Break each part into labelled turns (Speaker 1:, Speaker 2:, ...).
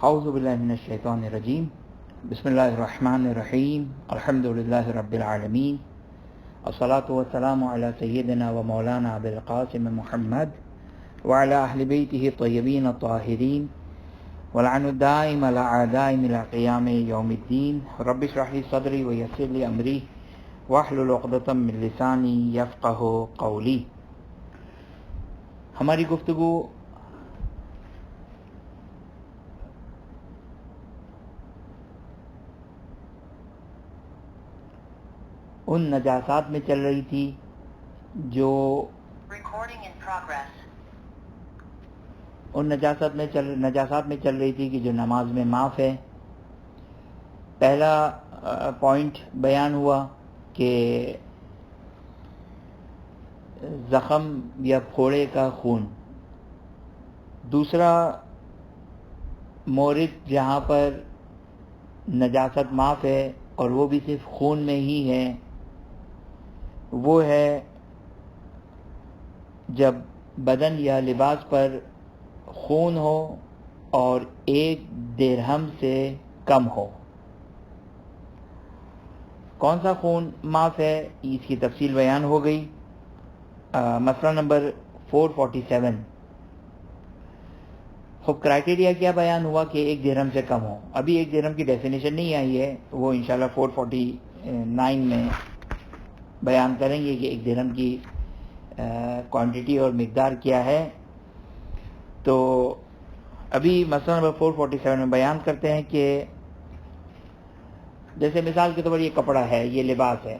Speaker 1: اعوذ باللہ من الشیطان الرجیم بسم اللہ الرحمن الرحیم الحمد للہ رب العالمین الصلاۃ والسلام علی سیدنا و مولانا ابی القاسم محمد وعلی اہل بیتہ الطیبین الطاہرین واللعن الدائم علی اعدائهم الی قیام یوم الدین رب اشرح لی صدری ویسر لی امری واحلل عقدۃ من لسانی یفقهوا قولی۔ ہماری گفتگو ان نجاسات میں چل رہی تھی جو نجاسات میں چل رہی تھی کہ جو نماز میں معاف ہے۔ پہلا پوائنٹ بیان ہوا کہ زخم یا پھوڑے کا خون۔ دوسرا مورد جہاں پر نجاست معاف ہے اور وہ بھی صرف خون میں ہی ہے، وہ ہے جب بدن یا لباس پر خون ہو اور 1 درہم سے کم ہو۔ کون سا خون معاف ہے اس کی تفصیل بیان ہو گئی۔ مسئلہ نمبر 447۔ خب کرائٹیریا کیا بیان ہوا کہ 1 درہم سے کم ہو۔ ابھی 1 درہم کی ڈیفینیشن نہیں آئی ہے، وہ انشاءاللہ 449 میں بیان کریں گے کہ 1 درہم کی کوانٹٹی اور مقدار کیا ہے۔ تو ابھی مسئلہ نمبر 447 میں بیان کرتے ہیں کہ جیسے مثال کے طور پر یہ کپڑا ہے، یہ لباس ہے،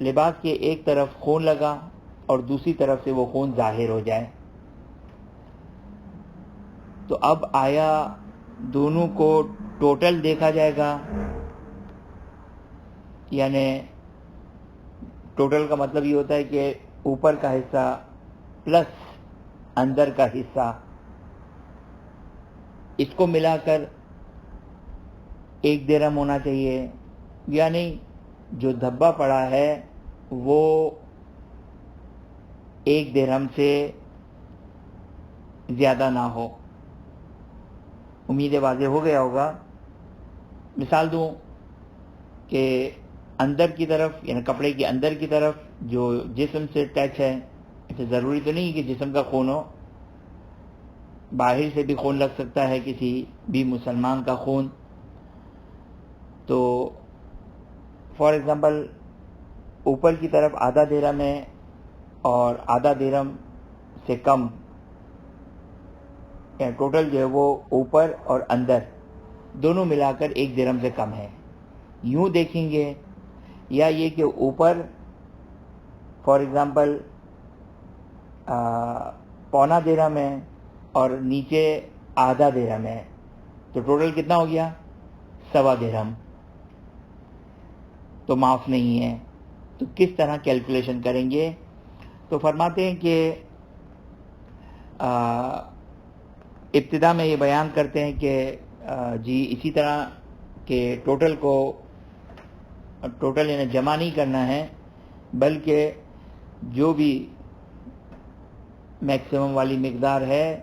Speaker 1: لباس کے ایک طرف خون لگا اور دوسری طرف سے وہ خون ظاہر ہو جائے، تو اب آیا دونوں کو ٹوٹل دیکھا جائے گا؟ یعنی ٹوٹل کا مطلب یہ ہوتا ہے کہ اوپر کا حصہ پلس اندر کا حصہ، اس کو ملا کر 1 درہم ہونا چاہیے، یعنی جو دھبا پڑا ہے وہ 1 درہم سے زیادہ نہ ہو۔ امید واضح ہو گیا ہوگا۔ مثال دوں کہ اندر کی طرف یعنی کپڑے کے اندر کی طرف جو جسم سے ٹچ ہے، اسے ضروری تو نہیں کہ جسم کا خون ہو، باہر سے بھی خون لگ سکتا ہے، کسی بھی مسلمان کا خون۔ تو فار ایگزامپل اوپر کی طرف آدھا درہم ہے اور آدھا درہم سے کم، یعنی ٹوٹل جو ہے وہ اوپر اور اندر دونوں ملا کر 1 درہم سے کم ہے، یوں دیکھیں گے، یا یہ کہ اوپر فار ایگزامپل 1.25 درہم ہے اور نیچے آدھا درہم ہے، تو ٹوٹل کتنا ہو گیا؟ 1.25 درہم، تو معاف نہیں ہے۔ تو کس طرح کیلکولیشن کریں گے؟ تو فرماتے ہیں کہ ابتدا میں یہ بیان کرتے ہیں کہ جی اسی طرح کہ ٹوٹل یعنی جمع نہیں کرنا ہے، بلکہ جو بھی میکسیمم والی مقدار ہے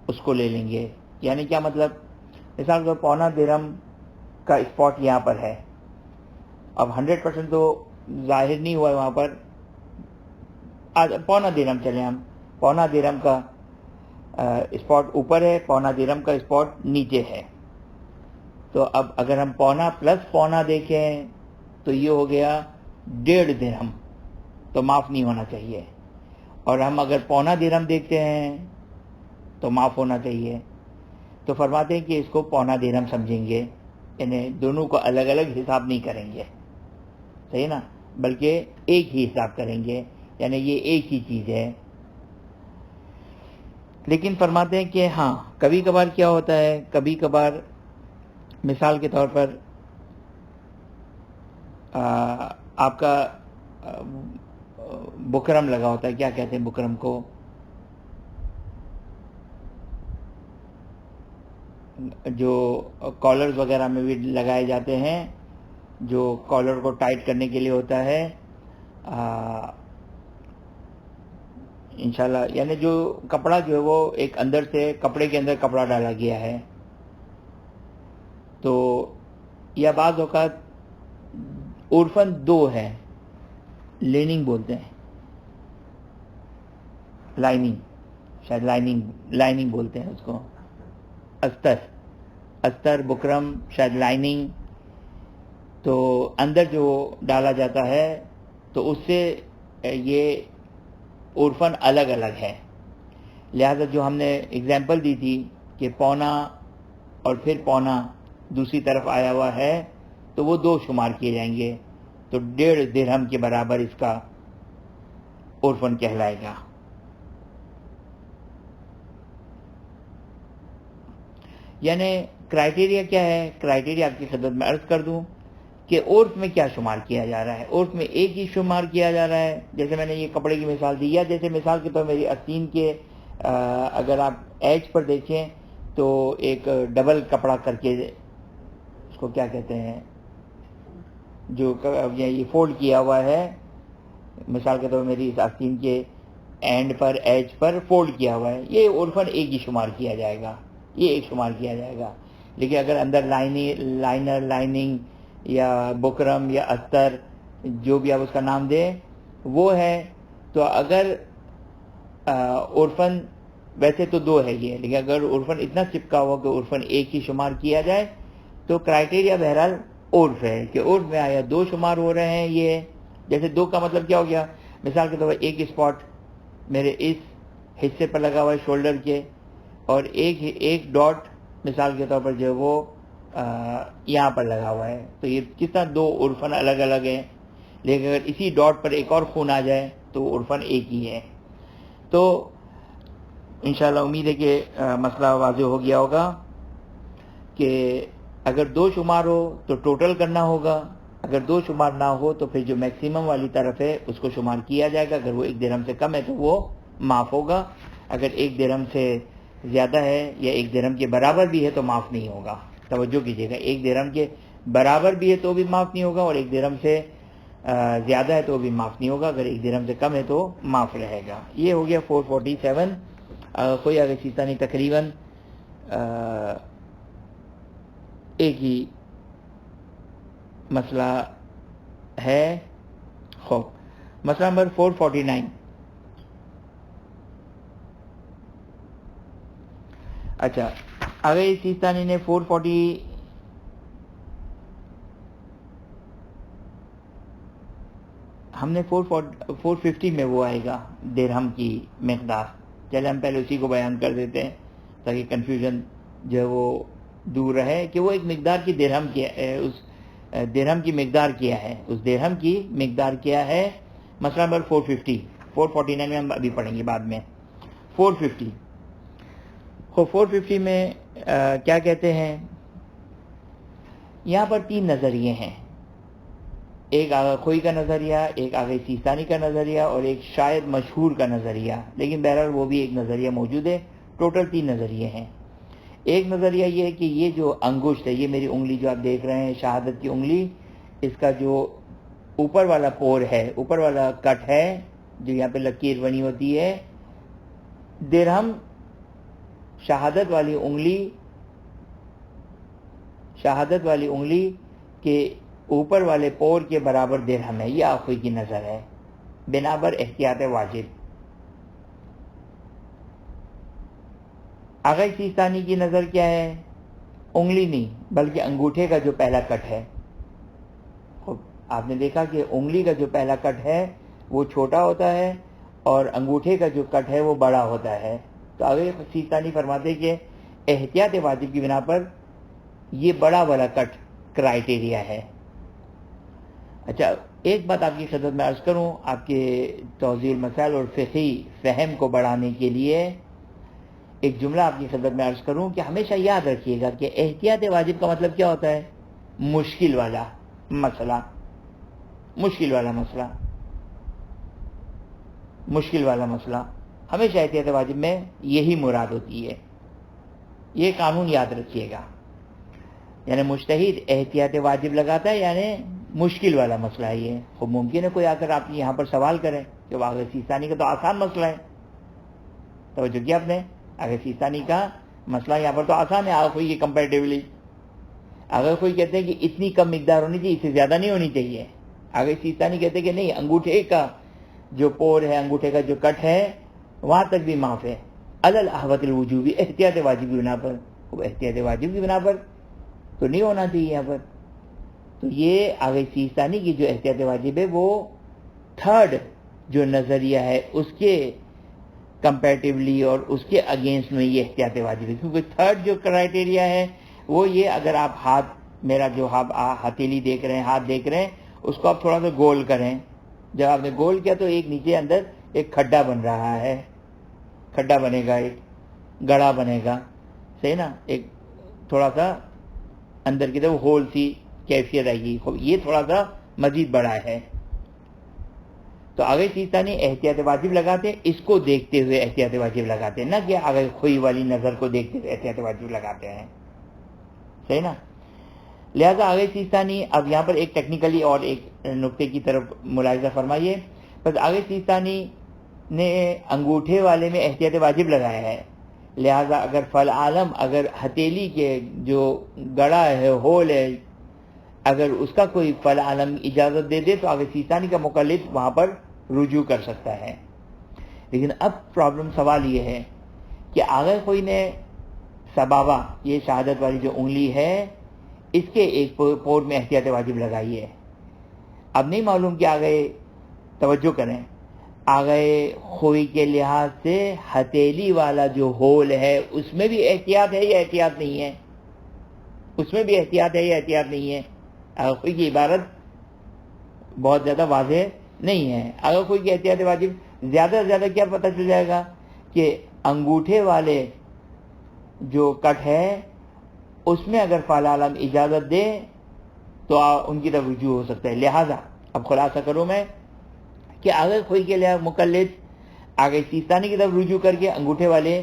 Speaker 1: اس کو لے لیں گے۔ یعنی کیا مطلب؟ مثال کو 1.25 درہم کا اسپاٹ یہاں پر ہے، اب 100% تو ظاہر نہیں ہوا ہے وہاں پر، 1.25 درہم چلیں ہم، 1.25 درہم کا اسپاٹ اوپر ہے، 1.25 درہم کا اسپاٹ نیچے ہے، تو اب اگر ہم 1.25 پلس 1.25 دیکھیں تو یہ ہو گیا 1.5 درہم، تو معاف نہیں ہونا چاہیے۔ اور ہم اگر 1.25 درہم دیکھتے ہیں تو معاف ہونا چاہیے۔ تو فرماتے ہیں کہ اس کو 1.25 درہم سمجھیں گے، یعنی دونوں کو الگ الگ حساب نہیں کریں گے، صحیح نا، بلکہ ایک ہی حساب کریں گے، یعنی یہ ایک ہی چیز ہے۔ لیکن فرماتے ہیں کہ ہاں کبھی کبھار کیا ہوتا ہے، کبھی کبھار مثال کے طور پر آپ کا بکرم لگا ہوتا ہے، کیا کہتے ہیں بکرم کو، جو کالرز وغیرہ میں بھی لگائے جاتے ہیں، جو کالر کو ٹائٹ کرنے کے لیے ہوتا ہے، انشاءاللہ، یعنی جو کپڑا جو ہے وہ ایک اندر سے کپڑے کے اندر کپڑا ڈالا گیا ہے، تو یا بعض اوقات عرفاً 2 ہے، لیننگ بولتے ہیں، لائننگ، شاید لائننگ بولتے ہیں اس کو، استر بکرم شاید لائننگ، تو اندر جو ڈالا جاتا ہے تو اس سے یہ عرفاً الگ الگ ہے. لہذا جو ہم نے اگزامپل دی تھی کہ پونا اور پھر پونا دوسری طرف آیا ہوا ہے تو وہ 2 شمار کیے جائیں گے، تو 1.5 درہم کے برابر اس کا عرفاً کہلائے گا. یعنی کرائٹیریا کیا ہے؟ کرائٹیریا آپ کی خدمت میں عرض کر دوں کہ عرف میں کیا شمار کیا جا رہا ہے. عرف میں ایک ہی شمار کیا جا رہا ہے، جیسے میں نے یہ کپڑے کی مثال دی، یا جیسے مثال کے طور میری آستین کے اگر آپ ایج پر دیکھیں تو ایک ڈبل کپڑا کر کے، اس کو کیا کہتے ہیں، جو یہ فولڈ کیا ہوا ہے، مثال کے طور میری اس آستین کے اینڈ پر ایج پر فولڈ کیا ہوا ہے، یہ عرفاً ایک ہی شمار کیا جائے گا، یہ ایک شمار کیا جائے گا. لیکن اگر اندر لائنر، لائننگ یا بکرم یا استر، جو بھی آپ اس کا نام دیں وہ ہے، تو اگر عرفاً ویسے تو 2 ہے یہ، لیکن اگر عرفاً اتنا چپکا ہوا کہ عرفاً ایک ہی شمار کیا جائے تو کرائٹیریا بہرحال عرف ہے کہ عرف میں آیا 2 شمار ہو رہے ہیں. یہ جیسے 2 کا مطلب کیا ہو گیا، مثال کے طور پر ایک اسپاٹ میرے اس حصے پر لگا ہوا ہے شولڈر کے، اور ایک ڈاٹ مثال کے طور پر جو وہ یہاں پر لگا ہوا ہے، تو یہ کس طرح 2 عرفاً الگ الگ ہیں. لیکن اگر اسی ڈاٹ پر ایک اور خون آ جائے تو عرفاً ایک ہی ہے. تو انشاءاللہ امید ہے کہ مسئلہ واضح ہو گیا ہوگا کہ اگر 2 شمار ہو تو ٹوٹل کرنا ہوگا، اگر 2 شمار نہ ہو تو پھر جو میکسیمم والی طرف ہے اس کو شمار کیا جائے گا. اگر وہ 1 درہم سے کم ہے تو وہ معاف ہوگا، اگر 1 درہم سے زیادہ ہے یا 1 درہم کے برابر بھی ہے تو معاف نہیں ہوگا. توجہ کیجیے گا، 1 درہم کے برابر بھی ہے تو بھی معاف نہیں ہوگا، اور 1 درہم سے زیادہ ہے تو بھی معاف نہیں ہوگا، اگر 1 درہم سے کم ہے تو معاف رہے گا. یہ ہو گیا 447. کوئی آگے چیزہ نہیں، تقریباً ایک ہی مسئلہ ہے. خوب، مسئلہ نمبر 449. اچھا، آگے سیستانی نے 440 ہم نے 450 میں وہ آئے گا درہم کی مقدار. چلے ہم پہلے اسی کو بیان کر دیتے ہیں تاکہ کنفیوژن جو ہے وہ دور رہے کہ وہ ایک مقدار کی درہم کی اس درہم کی مقدار کیا ہے، اس درہم کی مقدار کیا ہے. مسئلہ نمبر 450. 449 میں ہم ابھی پڑھیں گے بعد میں. 450 450 میں کیا کہتے ہیں، یہاں پر 3 نظریے ہیں، ایک آغا خوئی کا نظریہ، ایک آغا سیستانی کا نظریہ، اور ایک شاید مشہور کا نظریہ، لیکن بہرحال وہ بھی ایک نظریہ موجود ہے. ٹوٹل 3 نظریے ہیں. ایک نظریہ یہ ہے کہ یہ جو انگشت ہے، یہ میری انگلی جو آپ دیکھ رہے ہیں شہادت کی انگلی، اس کا جو اوپر والا پور ہے، اوپر والا کٹ ہے جو یہاں پہ لکیر بنی ہوتی ہے، درہم شہادت والی انگلی کے اوپر والے پور کے برابر درہم ہے. یہ آخوئی کی نظر ہے بنابر احتیاط واجب. آغا سیستانی کی نظر کیا ہے، انگلی نہیں بلکہ انگوٹھے کا جو پہلا کٹ ہے. آپ نے دیکھا کہ انگلی کا جو پہلا کٹ ہے وہ چھوٹا ہوتا ہے اور انگوٹھے کا جو کٹ ہے وہ بڑا ہوتا ہے. تو آگے سیستانی فرماتے کہ احتیاط واجب کی بنا پر یہ بڑا والا کٹ کرائٹیریا ہے. اچھا، ایک بات آپ کی خدمت میں عرض کروں، آپ کے توضیح مسائل اور فقہی فہم کو بڑھانے کے لیے ایک جملہ آپ کی خدمت میں عرض کروں کہ ہمیشہ یاد رکھیے گا کہ احتیاط واجب کا مطلب کیا ہوتا ہے، مشکل والا مسئلہ. ہمیشہ احتیاط واجب میں یہی مراد ہوتی ہے. یہ قانون یاد رکھیے گا، یعنی مجتہد احتیاط واجب لگاتا ہے یعنی مشکل والا مسئلہ ہے. یہ خوب ممکن ہے کوئی آ کر آپ یہاں پر سوال کریں کہ وہ آغا سیستانی کا تو آسان مسئلہ ہے. توجہ کیا آپ نے، آغا سیستانی کا مسئلہ یہاں پر تو آسان ہے آخوئی کے کمپیریٹیولی، اگر کوئی کہتے ہیں کہ اتنی کم مقدار ہونی چاہیے، اس سے زیادہ نہیں ہونی چاہیے، آگے سیستانی کہتے ہیں کہ نہیں، انگوٹھے کا جو پور ہے، انگوٹھے کا جو کٹ ہے وہاں تک بھی معاف ہے، علل احوط الوجوبی، احتیاط واجب کی بنا پر، احتیاط واجب کی بنا پر تو نہیں ہونا چاہیے یہاں پر. تو یہ آگے سیستانی کی جو احتیاط واجب ہے وہ تھرڈ جو نظریہ ہے اس کے کمپیریٹیولی اور اس کے اگینسٹ میں یہ احتیاط واجب ہے، کیونکہ تھرڈ جو کرائٹیریا ہے وہ یہ، اگر آپ ہاتھ، میرا جو ہتھیلی دیکھ رہے ہیں، ہاتھ دیکھ رہے ہیں، اس کو آپ تھوڑا سا گول کریں، جب آپ نے گول کیا تو ایک نیچے اندر ایک کھڈا بن رہا ہے، کھڈا بنے گا، ایک گڑا بنے گا، صحیح نا، ایک تھوڑا سا اندر کی طرف ہول سی کیفیت آئے گی، یہ تھوڑا سا مزید بڑا ہے. تو آگے سیستانی احتیاط واجب لگاتے ہیں، اس کو دیکھتے ہوئے احتیاط واجب لگاتے ہیں، نہ کہ آگے خوئی والی نظر کو دیکھتے ہوئے احتیاط واجب لگاتے ہیں، صحیح نا. لہذا آگے سیستانی، اب یہاں پر ایک ٹیکنیکلی اور ایک نقطے کی طرف ملاحظہ فرمائیے. بس آگے سیستانی نے انگوٹھے والے میں احتیاط واجب لگایا ہے، لہذا اگر فل عالم، اگر ہتھیلی کے جو گڑا ہے، ہول ہے، اگر اس کا کوئی فل عالم اجازت دے دے تو آگے سیستانی کا مقلد وہاں پر رجوع کر سکتا ہے. لیکن اب پرابلم، سوال یہ ہے کہ اگر کوئی نے سبابہ، یہ شہادت والی جو انگلی ہے، اس کے ایک پور میں احتیاط واجب لگائی ہے، اب نہیں معلوم کہ آگے، توجہ کریں، آگے خوئی کے لحاظ سے ہتھیلی والا جو ہول ہے اس میں بھی احتیاط ہے یا احتیاط نہیں ہے، اس میں بھی احتیاط ہے یا احتیاط نہیں ہے. اگر خوئی کی عبارت بہت زیادہ واضح نہیں ہے. اگر کوئی کی احتیاط واجب، زیادہ سے زیادہ کیا پتہ چل جائے گا کہ انگوٹھے والے جو کٹ ہے اس میں اگر فعل عالم اجازت دے تو ان کی طرف رجوع ہو سکتا ہے. لہذا اب خلاصہ کروں میں کہ اگر کوئی کے لئے مقلد آگے سیستانی کی طرف رجوع کر کے انگوٹھے والے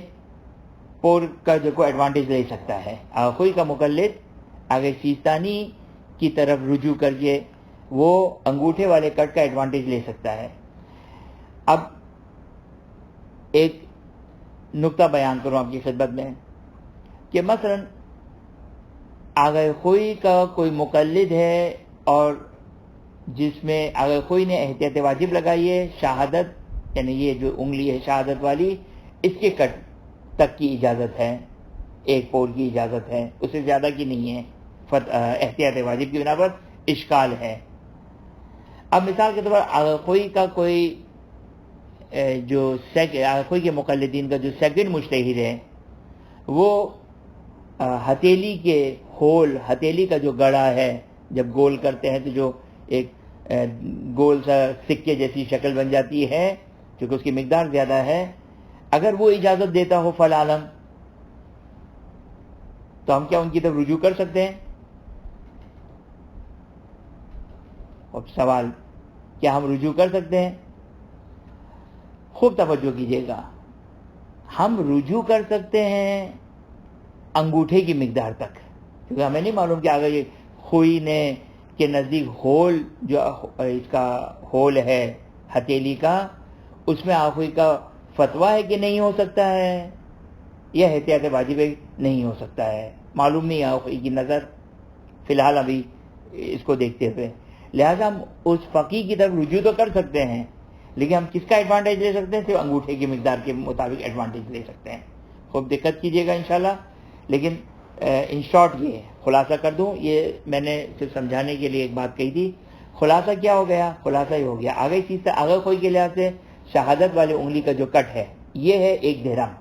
Speaker 1: پور کا جو کو ایڈوانٹیج لے سکتا ہے، اگر کوئی کا مقلد آگے سیستانی کی طرف رجوع کر کے وہ انگوٹھے والے کٹ کا ایڈوانٹیج لے سکتا ہے. اب ایک نقطہ بیان کروں آپ کی خدمت میں کہ مثلا آگے خوئی کا کوئی مقلد ہے اور جس میں آگے خوئی نے احتیاط واجب لگائی ہے، شہادت یعنی یہ جو انگلی ہے شہادت والی، اس کے کٹ تک کی اجازت ہے، ایک پور کی اجازت ہے، اس سے زیادہ کی نہیں ہے، احتیاط واجب کی بنا پر اشکال ہے. اب مثال کے طور پر کوئی کا کوئی جو کوئی کے مقلدین کا جو سیکنڈ مجتہد ہے وہ ہتھیلی کے ہول، ہتھیلی کا جو گڑا ہے، جب گول کرتے ہیں تو جو ایک گول سا سکے جیسی شکل بن جاتی ہے کیونکہ اس کی مقدار زیادہ ہے، اگر وہ اجازت دیتا ہو فل عالم تو ہم کیا ان کی طرف رجوع کر سکتے ہیں؟ اب سوال، کیا ہم رجوع کر سکتے ہیں؟ خوب توجہ کیجئے گا، ہم رجوع کر سکتے ہیں انگوٹھے کی مقدار تک، کیونکہ ہمیں نہیں معلوم کہ اگر یہ خوئی نے کے نزدیک ہول جو اس کا ہول ہے ہتھیلی کا، اس میں آخوئی کا فتویٰ ہے کہ نہیں ہو سکتا ہے یا احتیاط واجب نہیں ہو سکتا ہے، معلوم نہیں آخوئی کی نظر فی الحال ابھی اس کو دیکھتے ہوئے. لہذا ہم اس فقی کی طرف رجوع تو کر سکتے ہیں، لیکن ہم کس کا ایڈوانٹیج لے سکتے ہیں؟ صرف انگوٹھے کی مقدار کے مطابق ایڈوانٹیج لے سکتے ہیں. خوب دقت کیجئے گا انشاءاللہ. لیکن ان شارٹ یہ خلاصہ کر دوں، یہ میں نے صرف سمجھانے کے لیے ایک بات کہی تھی. خلاصہ کیا ہو گیا؟ خلاصہ یہ ہو گیا آگے چیز سے اگر کوئی کے لحاظ سے شہادت والے انگلی کا جو کٹ ہے یہ ہے 1 درہم،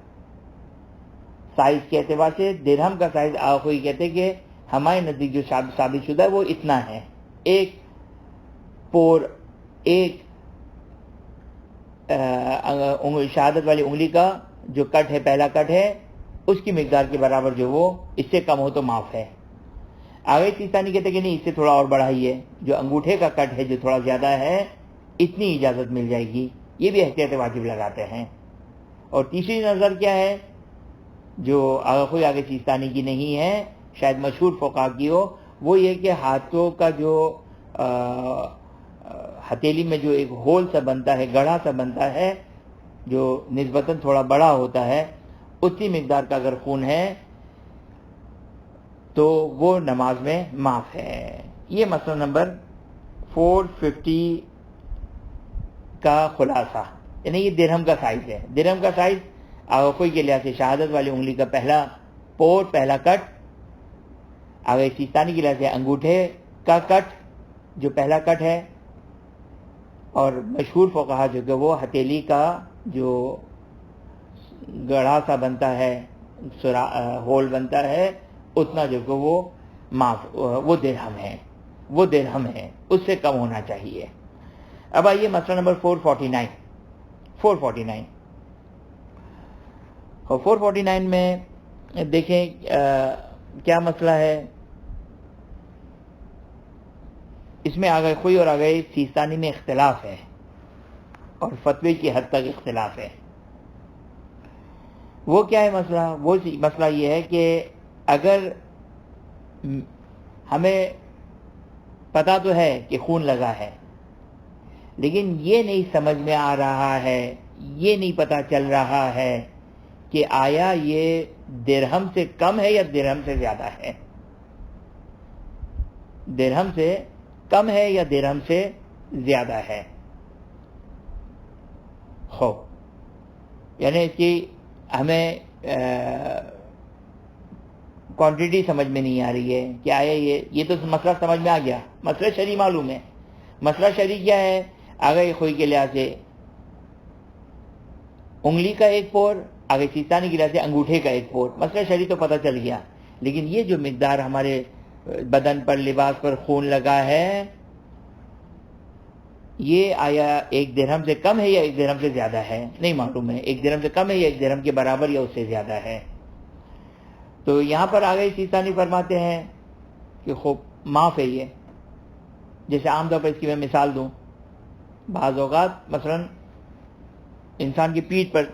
Speaker 1: سائز کے اعتبار سے درہم کا سائز آخوئی کہتے ہیں کہ ہمارے نزدیک جو ثابت شدہ ہے وہ اتنا ہے، ایک پور، ایک شہادت والی انگلی کا جو کٹ ہے، پہلا کٹ ہے، اس کی مقدار کے برابر جو وہ اس سے کم ہو تو معاف ہے. آگے تیسانی کہتے کہ نہیں، اس سے تھوڑا اور بڑھائیے، جو انگوٹھے کا کٹ ہے جو تھوڑا زیادہ ہے اتنی اجازت مل جائے گی. یہ بھی احتیاط واجب لگاتے ہیں. اور تیسری نظر کیا ہے جو کوئی آگے چیستانی کی نہیں ہے، شاید مشہور فقہا کی ہو، وہ یہ کہ ہاتھوں کا جو ہتھیلی میں جو ایک ہول سا بنتا ہے، گڑھا سا بنتا ہے جو نسبتاً تھوڑا بڑا ہوتا ہے، اتنی مقدار کا اگر خون ہے تو وہ نماز میں معاف ہے. یہ مسئلہ نمبر 450 کا خلاصہ. یعنی یہ درہم کا سائز ہے. درہم کا سائز آگوئی کے لحاظ سے شہادت والی انگلی کا پہلا پور، پہلا کٹ، آگے سیستانی کے لحاظ سے انگوٹھے کا کٹ جو پہلا کٹ ہے، اور مشہور فقہا جو کہ وہ ہتھیلی کا جو گڑھا سا بنتا ہے، ہول بنتا ہے، اتنا جو کہ وہ درہم ہے، وہ درہم ہے، اس سے کم ہونا چاہیے. اب آئیے مسئلہ نمبر 449. 449 میں دیکھیں کیا مسئلہ ہے. اس میں آگئے خوئی اور آگئے سیستانی میں اختلاف ہے اور فتوی کی حد تک اختلاف ہے. وہ کیا ہے مسئلہ؟ وہ مسئلہ یہ ہے کہ اگر ہمیں پتا تو ہے کہ خون لگا ہے، لیکن یہ نہیں سمجھ میں آ رہا ہے، یہ نہیں پتا چل رہا ہے کہ آیا یہ درہم سے کم ہے یا درہم سے زیادہ ہے، درہم سے کم ہے یا درہم سے زیادہ ہے. یعنی اس کی ہمیں کوانٹٹی سمجھ میں نہیں آ رہی ہے کہ آیا یہ تو مسئلہ سمجھ میں آ گیا، مسئلہ شرعی معلوم ہے. مسئلہ شرعی کیا ہے؟ آگے خوئی کے لحاظ سے انگلی کا ایک پور، آگے سیستانی کے لحاظ سے انگوٹھے کا ایک پور. مسئلہ شرعی تو پتہ چل گیا، لیکن یہ جو مقدار ہمارے بدن پر، لباس پر خون لگا ہے، یہ آیا ایک درہم سے کم ہے یا ایک درہم سے زیادہ ہے؟ نہیں معلوم ہے. ایک درہم سے کم ہے یا ایک درہم کے برابر یا اس سے زیادہ ہے. تو یہاں پر آگے سیستانی فرماتے ہیں کہ خوب معاف ہے یہ. جیسے عام طور پر اس کی میں مثال دوں، بعض اوقات مثلا انسان کی پیٹھ پر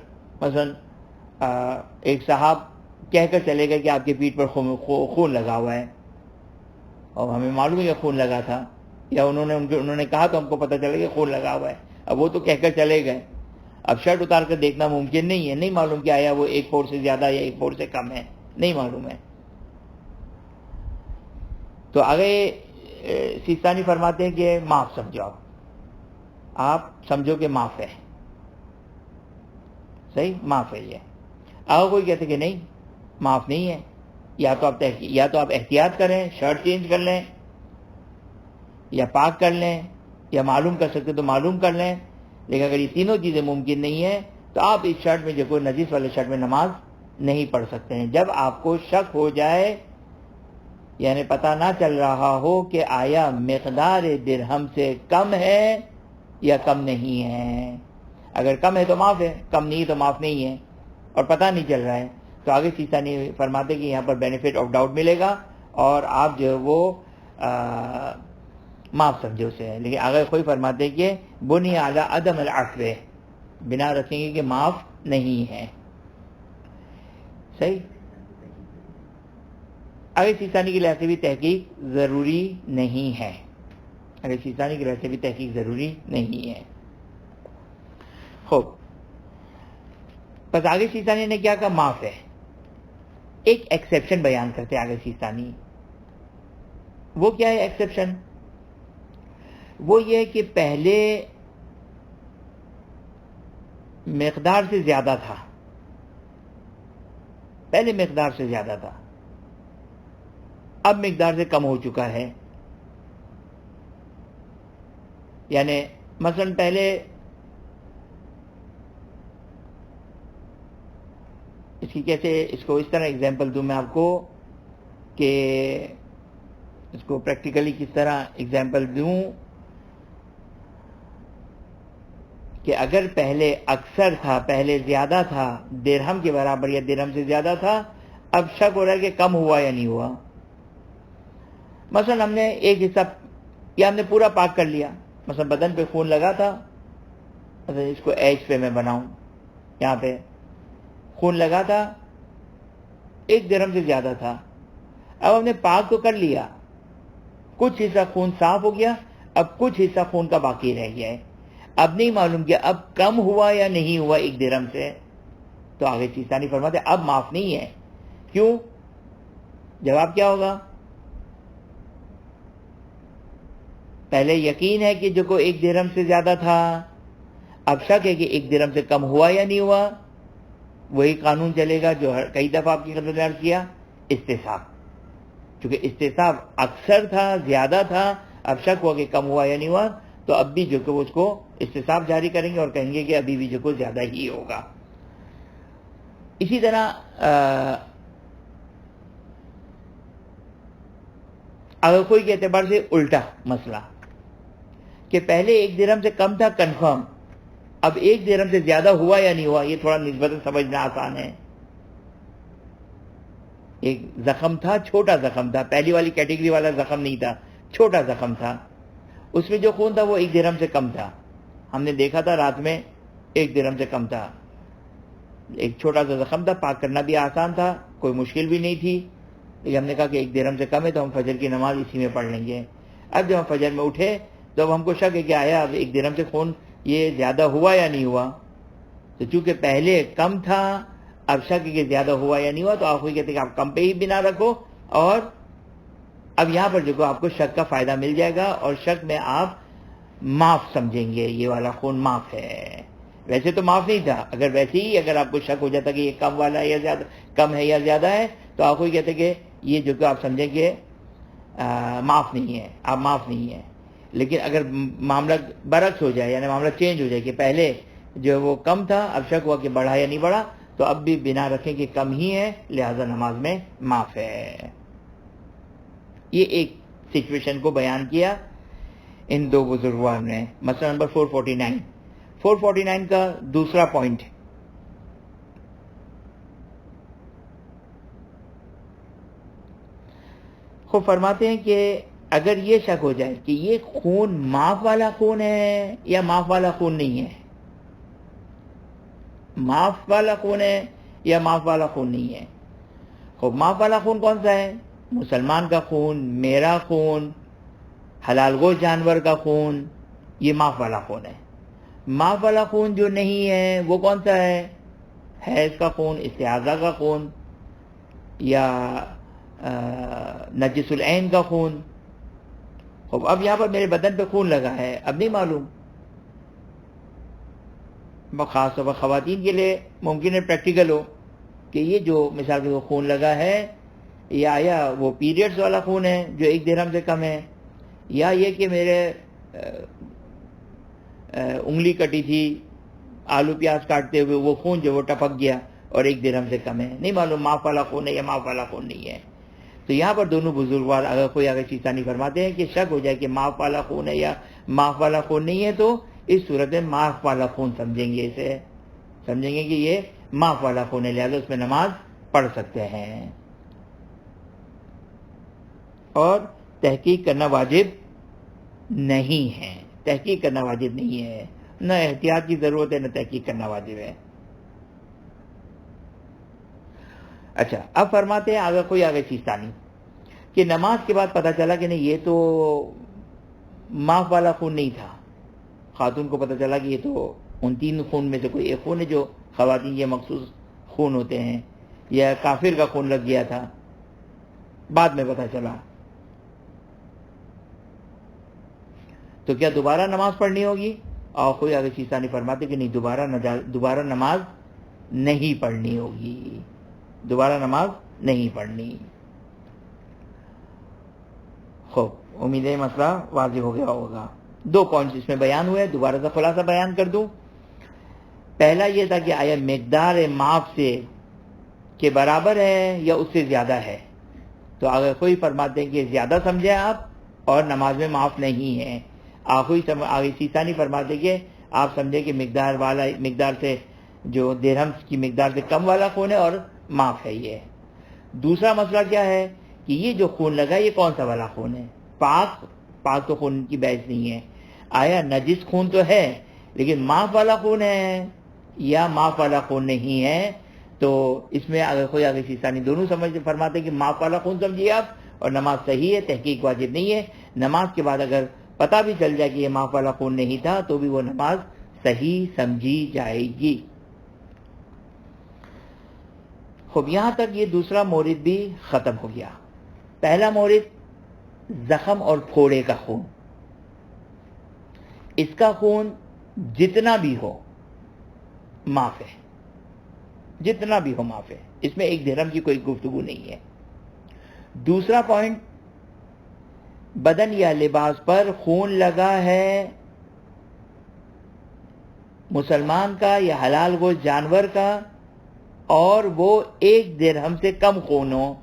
Speaker 1: مثلا ایک صاحب کہہ کر چلے گئے کہ آپ کی پیٹھ پر خون لگا ہوا ہے، اور ہمیں معلوم ہے کہ خون لگا تھا، یا انہوں نے کہا تو ہم کو پتہ چلا کہ خون لگا ہوا ہے. اب وہ تو کہہ کر چلے گئے، اب شرٹ اتار کر دیکھنا ممکن نہیں ہے، نہیں معلوم کہ آیا وہ ایک پور سے زیادہ یا ایک پور سے کم ہے، نہیں معلوم ہے. تو آگے سیستانی فرماتے ہیں کہ معاف سمجھو، آپ سمجھو کہ معاف ہے، صحیح معاف ہے. یہ آگے کوئی کہتے کہ نہیں معاف نہیں ہے، یا تو آپ احتیاط کریں، شرٹ چینج کر لیں، یا پاک کر لیں، یا معلوم کر سکتے تو معلوم کر لیں. لیکن اگر یہ تینوں چیزیں ممکن نہیں ہیں تو آپ اس شرٹ میں جو کوئی نجس والے شرٹ میں نماز نہیں پڑھ سکتے ہیں. جب آپ کو شک ہو جائے، یعنی پتہ نہ چل رہا ہو کہ آیا مقدار درہم سے کم ہے یا کم نہیں ہے. اگر کم ہے تو معاف ہے، کم نہیں تو معاف نہیں ہے، اور پتہ نہیں چل رہا ہے، تو آگے سیستانی فرماتے کہ یہاں پر بینیفٹ آف ڈاؤٹ ملے گا اور آپ جو ہے وہ معاف سمجھے اسے. لیکن آگے کوئی فرماتے کہ بنی علی عدم العفو، بنا رکھیں گے کہ معاف نہیں ہے. صحیح. اگر سیستانی کی لحاظ سے بھی تحقیق ضروری نہیں ہے، اگر سیستانی کی لحاظ سے بھی تحقیق ضروری نہیں ہے. خوب، پس آگے سیستانی نے کیا کہا؟ معاف ہے. ایک ایکسیپشن بیان کرتے آگے سیستانی. وہ کیا ہے ایکسیپشن؟ وہ یہ کہ پہلے مقدار سے زیادہ تھا، پہلے مقدار سے زیادہ تھا، اب مقدار سے کم ہو چکا ہے. یعنی مثلا پہلے اس کو اس طرح ایگزامپل دوں میں آپ کو کہ اس کو پریکٹیکلی کس طرح ایگزامپل دوں کہ اگر پہلے اکثر تھا، پہلے زیادہ تھا، درہم کے برابر یا درہم سے زیادہ تھا، اب شک ہو رہا ہے کہ کم ہوا یا نہیں ہوا. مثلا ہم نے ایک حصہ یا ہم نے پورا پاک کر لیا، مثلا بدن پہ خون لگا تھا، مثلا اس کو ایج پہ میں بناؤں، یہاں پہ خون لگا تھا، ایک درہم سے زیادہ تھا، اب ہم نے پاک تو کر لیا، کچھ حصہ خون صاف ہو گیا، اب کچھ حصہ خون کا باقی رہ گیا ہے. اب نہیں معلوم کہ اب کم ہوا یا نہیں ہوا ایک درہم سے. تو آگے سیستانی فرماتے اب معاف نہیں ہے. کیوں؟ جواب کیا ہوگا؟ پہلے یقین ہے کہ جو کو 1 درہم سے زیادہ تھا، اب شک ہے کہ 1 درہم سے کم ہوا یا نہیں ہوا. وہی قانون چلے گا جو کئی دفعہ آپ کی خدمت میں عرض کیا، استصحاب. چونکہ استصحاب اکثر تھا، زیادہ تھا، اب شک ہوا کہ کم ہوا یا نہیں ہوا، تو اب بھی جو کہ اس کو استصحاب جاری کریں گے اور کہیں گے کہ ابھی بھی جو کو زیادہ ہی ہوگا. اسی طرح اگر کوئی کے اعتبار سے الٹا مسئلہ کہ پہلے 1 درہم سے کم تھا کنفرم، اب 1 درہم سے زیادہ ہوا یا نہیں ہوا، یہ تھوڑا نسبتاً سمجھنا آسان ہے. ایک زخم تھا، چھوٹا زخم تھا، پہلی والی کیٹیگری والا زخم نہیں تھا، چھوٹا زخم تھا، اس میں جو خون تھا وہ 1 درہم سے کم تھا. ہم نے دیکھا تھا رات میں 1 درہم سے کم تھا. ایک چھوٹا سا زخم تھا، پاک کرنا بھی آسان تھا، کوئی مشکل بھی نہیں تھی، لیکن ہم نے کہا کہ 1 درہم سے کم ہے تو ہم فجر کی نماز اسی میں پڑھ لیں گے. اب جب ہم فجر میں اٹھے تو اب ہم کو شک ہے کہ آیا اب 1 درہم سے خون یہ زیادہ ہوا یا نہیں ہوا. تو چونکہ پہلے کم تھا، اب شک ہے کہ زیادہ ہوا یا نہیں ہوا، تو آپ وہی کہتے ہیں کہ آپ کم پہ ہی بنا رکھو، اور اب یہاں پر جو آپ کو شک کا فائدہ مل جائے گا اور شک میں آپ معاف سمجھیں گے، یہ والا خون معاف ہے. ویسے تو معاف نہیں تھا، اگر ویسے ہی اگر آپ کو شک ہو جاتا کہ یہ کم والا ہے یا زیادہ، کم ہے یا زیادہ ہے، تو آپ وہی کہتے کہ یہ جو کہ آپ سمجھیں کہ معاف نہیں ہے، آپ معاف نہیں ہے. لیکن اگر معاملہ برعکس ہو جائے، یعنی معاملہ چینج ہو جائے کہ پہلے جو وہ کم تھا، اب شک ہوا کہ بڑھا یا نہیں بڑھا، تو اب بھی بنا رکھیں کہ کم ہی ہے، لہذا نماز میں معاف ہے. یہ ایک سچویشن کو بیان کیا ان دو بزرگوار نے. مسئلہ نمبر 449 کا دوسرا پوائنٹ، خوب فرماتے ہیں کہ اگر یہ شک ہو جائے کہ یہ خون معاف والا خون ہے یا معاف والا خون نہیں ہے، معاف والا خون ہے یا معاف والا خون نہیں ہے. خوب معاف والا خون کون سا ہے؟ مسلمان کا خون، میرا خون، حلال گوشت جانور کا خون، یہ معاف والا خون ہے. معاف والا خون جو نہیں ہے وہ کون سا ہے؟ حیض کا خون، استحاضہ کا خون، یا نجس العین کا خون. خوب اب یہاں پر میرے بدن پہ خون لگا ہے، اب نہیں معلوم، خاص طور پر خواتین کے لیے ممکن ہے پریکٹیکل ہو کہ یہ جو مثال کے خون لگا ہے، یہ آیا وہ پیریڈز والا خون ہے جو 1 درہم سے کم ہے، یا یہ کہ میرے انگلی کٹی تھی آلو پیاز کاٹتے ہوئے، وہ خون جو وہ ٹپک گیا اور 1 درہم سے کم ہے. نہیں معلوم معاف والا خون ہے یا معاف والا خون نہیں ہے. تو یہاں پر دونوں بزرگوار اگر کوئی اگر چیزانی فرماتے ہیں کہ شک ہو جائے کہ معاف والا خون ہے یا معاف والا خون نہیں ہے، تو اس صورت میں معاف والا خون سمجھیں گے، اسے سمجھیں گے کہ یہ معاف والا خون ہے، لہذا اس میں نماز پڑھ سکتے ہیں. اور تحقیق کرنا واجب نہیں ہے، تحقیق کرنا واجب نہیں ہے، نہ احتیاط کی ضرورت ہے نہ تحقیق کرنا واجب ہے. اچھا اب فرماتے ہیں اگر کوئی آگے چیز تانی کہ نماز کے بعد پتہ چلا کہ نہیں یہ تو معاف والا خون نہیں تھا، خاتون کو پتہ چلا کہ یہ تو ان 3 خون میں سے کوئی ایک خون ہے جو خواتین کے مخصوص خون ہوتے ہیں، یا کافر کا خون لگ گیا تھا، بعد میں پتہ چلا، تو کیا دوبارہ نماز پڑھنی ہوگی؟ اور کوئی آگے چیز تانی فرماتے کہ نہیں، دوبارہ نماز نہیں پڑھنی ہوگی، دوبارہ نماز نہیں پڑھنی. خوب امید ہے مسئلہ واضح ہو گیا ہوگا. 2 پوائنٹس اس میں بیان ہوئے، دوبارہ سے خلاصہ بیان کر دوں. پہلا یہ تھا کہ آیا مقدار معاف سے کے برابر ہے یا اس سے زیادہ ہے. تو اگر کوئی فرماتے ہیں کہ زیادہ سمجھیں آپ اور نماز میں معاف نہیں ہے، آگے سیسانی فرماتے کہ آپ سمجھیں کہ مقدار سے جو درہم کی مقدار سے کم والا خون ہے اور معاف ہے. یہ دوسرا مسئلہ کیا ہے کہ یہ جو خون لگا یہ کون سا والا خون ہے؟ پاک تو خون کی بحث نہیں ہے، آیا نجس خون تو ہے لیکن معاف والا خون ہے یا معاف والا خون نہیں ہے. تو اس میں اگر کوئی آگے سیسانی دونوں فرماتے کہ معاف والا خون سمجھیے آپ اور نماز صحیح ہے، تحقیق واجب نہیں ہے. نماز کے بعد اگر پتہ بھی چل جائے کہ یہ معاف والا خون نہیں تھا تو بھی وہ نماز صحیح سمجھی جائے گی. خوب یہاں تک یہ دوسرا مورد بھی ختم ہو گیا. پہلا مورد زخم اور پھوڑے کا خون، اس کا خون جتنا بھی ہو معاف ہے، جتنا بھی ہو معاف ہے، اس میں 1 درہم کی کوئی گفتگو نہیں ہے۔ دوسرا پوائنٹ، بدن یا لباس پر خون لگا ہے مسلمان کا یا حلال گوشت جانور کا اور وہ 1 درہم سے کم خون ہو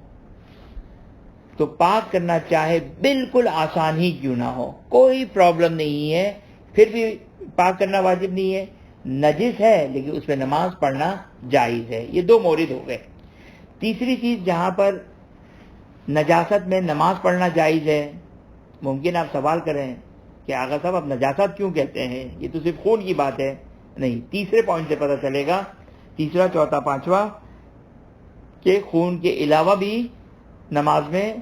Speaker 1: تو پاک کرنا چاہے بالکل آسان ہی کیوں نہ ہو، کوئی پرابلم نہیں ہے، پھر بھی پاک کرنا واجب نہیں ہے، نجس ہے لیکن اس میں نماز پڑھنا جائز ہے۔ یہ 2 مورد ہو گئے۔ تیسری چیز جہاں پر نجاست میں نماز پڑھنا جائز ہے، ممکن آپ سوال کریں کہ آغا صاحب آپ نجاست کیوں کہتے ہیں، یہ تو صرف خون کی بات ہے۔ نہیں، تیسرے پوائنٹ سے پتہ چلے گا، تیسرا، چوتھا، پانچواں، کہ خون کے علاوہ بھی نماز میں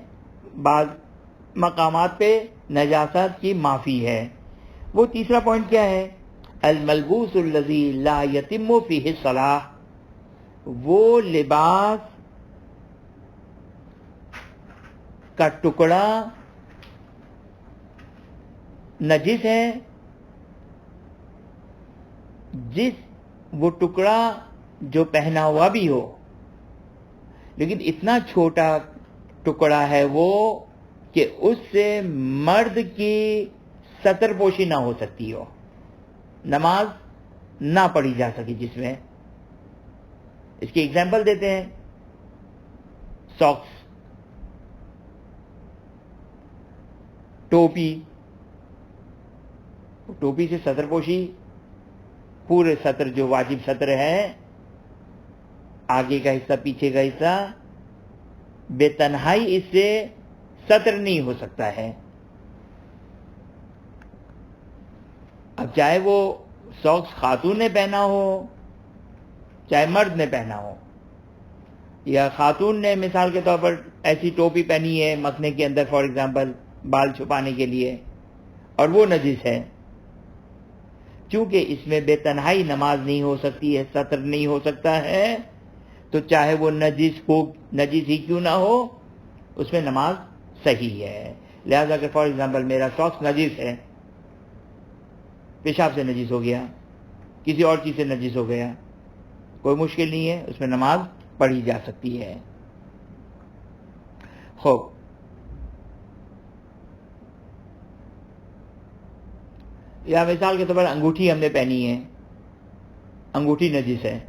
Speaker 1: بعض مقامات پہ نجاست کی معافی ہے۔ وہ تیسرا پوائنٹ کیا ہے؟ الملبوس الذی لا یتم فیہ الصلاۃ، وہ لباس کا ٹکڑا نجس ہے وہ ٹکڑا جو پہنا ہوا بھی ہو لیکن اتنا چھوٹا ٹکڑا ہے وہ کہ اس سے مرد کی ستر پوشی نہ ہو سکتی ہو، نماز نہ پڑھی جا سکے جس میں۔ اس کی ایگزامپل دیتے ہیں، ساکس، ٹوپی سے ستر پوشی، پورے سطر جو واجب سطر ہے، آگے کا حصہ پیچھے کا حصہ، بے تنہائی اس سے سطر نہیں ہو سکتا ہے۔ اب چاہے وہ ساکس خاتون نے پہنا ہو چاہے مرد نے پہنا ہو، یا خاتون نے مثال کے طور پر ایسی ٹوپی پہنی ہے مکھنے کے اندر فار ایگزامپل بال چھپانے کے لیے، اور وہ نجس ہے، چونکہ اس میں بے تنہائی نماز نہیں ہو سکتی ہے، سطر نہیں ہو سکتا ہے، تو چاہے وہ نجس ہی کیوں نہ ہو اس میں نماز صحیح ہے۔ لہذا کہ فار ایگزامپل میرا ساکس نجس ہے، پیشاب سے نجس ہو گیا، کسی اور چیز سے نجس ہو گیا، کوئی مشکل نہیں ہے، اس میں نماز پڑھی جا سکتی ہے۔ خوب، یا مثال کے طور پر انگوٹھی ہم نے پہنی ہے، انگوٹھی نجس ہے،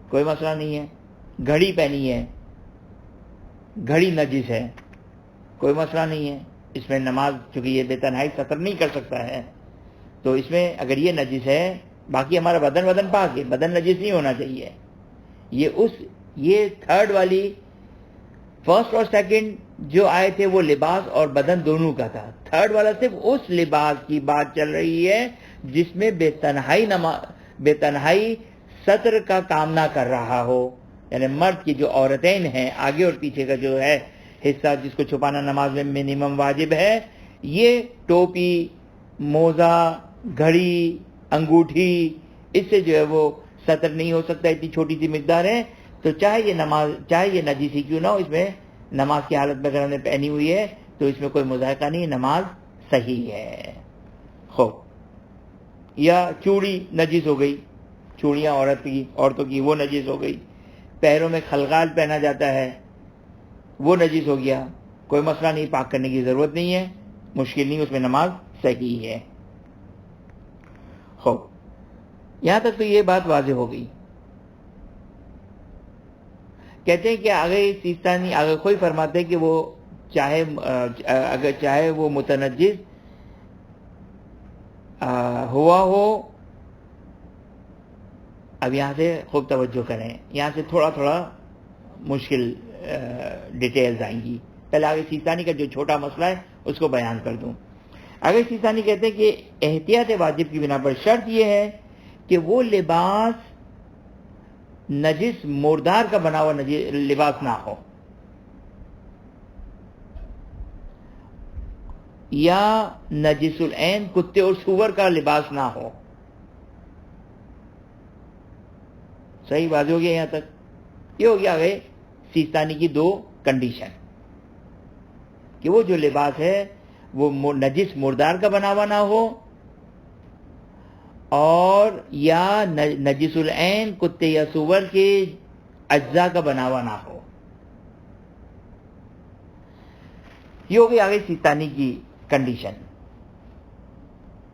Speaker 1: کوئی مسئلہ نہیں ہے۔ گھڑی پہنی ہے، گھڑی نجس ہے، کوئی مسئلہ نہیں ہے، اس میں نماز، چونکہ یہ بے تنہائی سطر نہیں کر سکتا ہے تو اس میں اگر یہ نجس ہے، باقی ہمارا بدن پاک ہے، بدن نجس نہیں ہونا چاہیے۔ یہ تھرڈ والی، فرسٹ اور سیکنڈ جو آئے تھے وہ لباس اور بدن دونوں کا تھا، تھرڈ والا صرف اس لباس کی بات چل رہی ہے جس میں بے تنہائی سطر کا کام نہ کر رہا ہو، یعنی مرد کی جو عورتین ہیں، آگے اور پیچھے کا جو ہے حصہ جس کو چھپانا نماز میں منیمم واجب ہے، یہ ٹوپی، موزہ، گھڑی، انگوٹھی، اس سے جو ہے وہ سطر نہیں ہو سکتا، اتنی چھوٹی سی مقدار ہے، تو چاہے یہ نجیسی کیوں نہ ہو، اس میں نماز کی حالت میں اگر ہم نے پہنی ہوئی ہے تو اس میں کوئی مذائقہ نہیں، نماز صحیح ہے۔ خوب، یا چوڑی نجس ہو گئی، چوڑیاں عورتوں کی وہ نجس ہو گئی، پیروں میں خلغال پہنا جاتا ہے وہ نجس ہو گیا، کوئی مسئلہ نہیں، پاک کرنے کی ضرورت نہیں ہے، مشکل نہیں، اس میں نماز صحیح ہے۔ خوب، یہاں تک تو یہ بات واضح ہو گئی۔ کہتے ہیں کہ آگے سیستانی آگے کوئی فرماتے ہیں کہ وہ چاہے وہ متنجس ہوا ہو، اب یہاں سے خوب توجہ کریں، یہاں سے تھوڑا مشکل ڈیٹیلز آئیں گی، پہلے آگے سیستانی کا جو چھوٹا مسئلہ ہے اس کو بیان کر دوں۔ آگے سیستانی کہتے ہیں کہ احتیاط واجب کی بنا پر شرط یہ ہے کہ وہ لباس نجس مردار کا بنا ہوا لباس نہ ہو، یا نجس العین کتے اور سور کا لباس نہ ہو۔ صحیح واضح ہو گیا یہاں تک؟ یہ ہو گیا آگے سیستانی کی 2 کنڈیشن۔ کہ وہ جو لباس ہے وہ نجس مردار کا بنا ہوا نہ ہو اور یا نجس العین کتے یا سور کے اجزاء کا بنا ہوا نہ ہو. یہ ہو گئی آگے سیستانی کی کنڈیشن.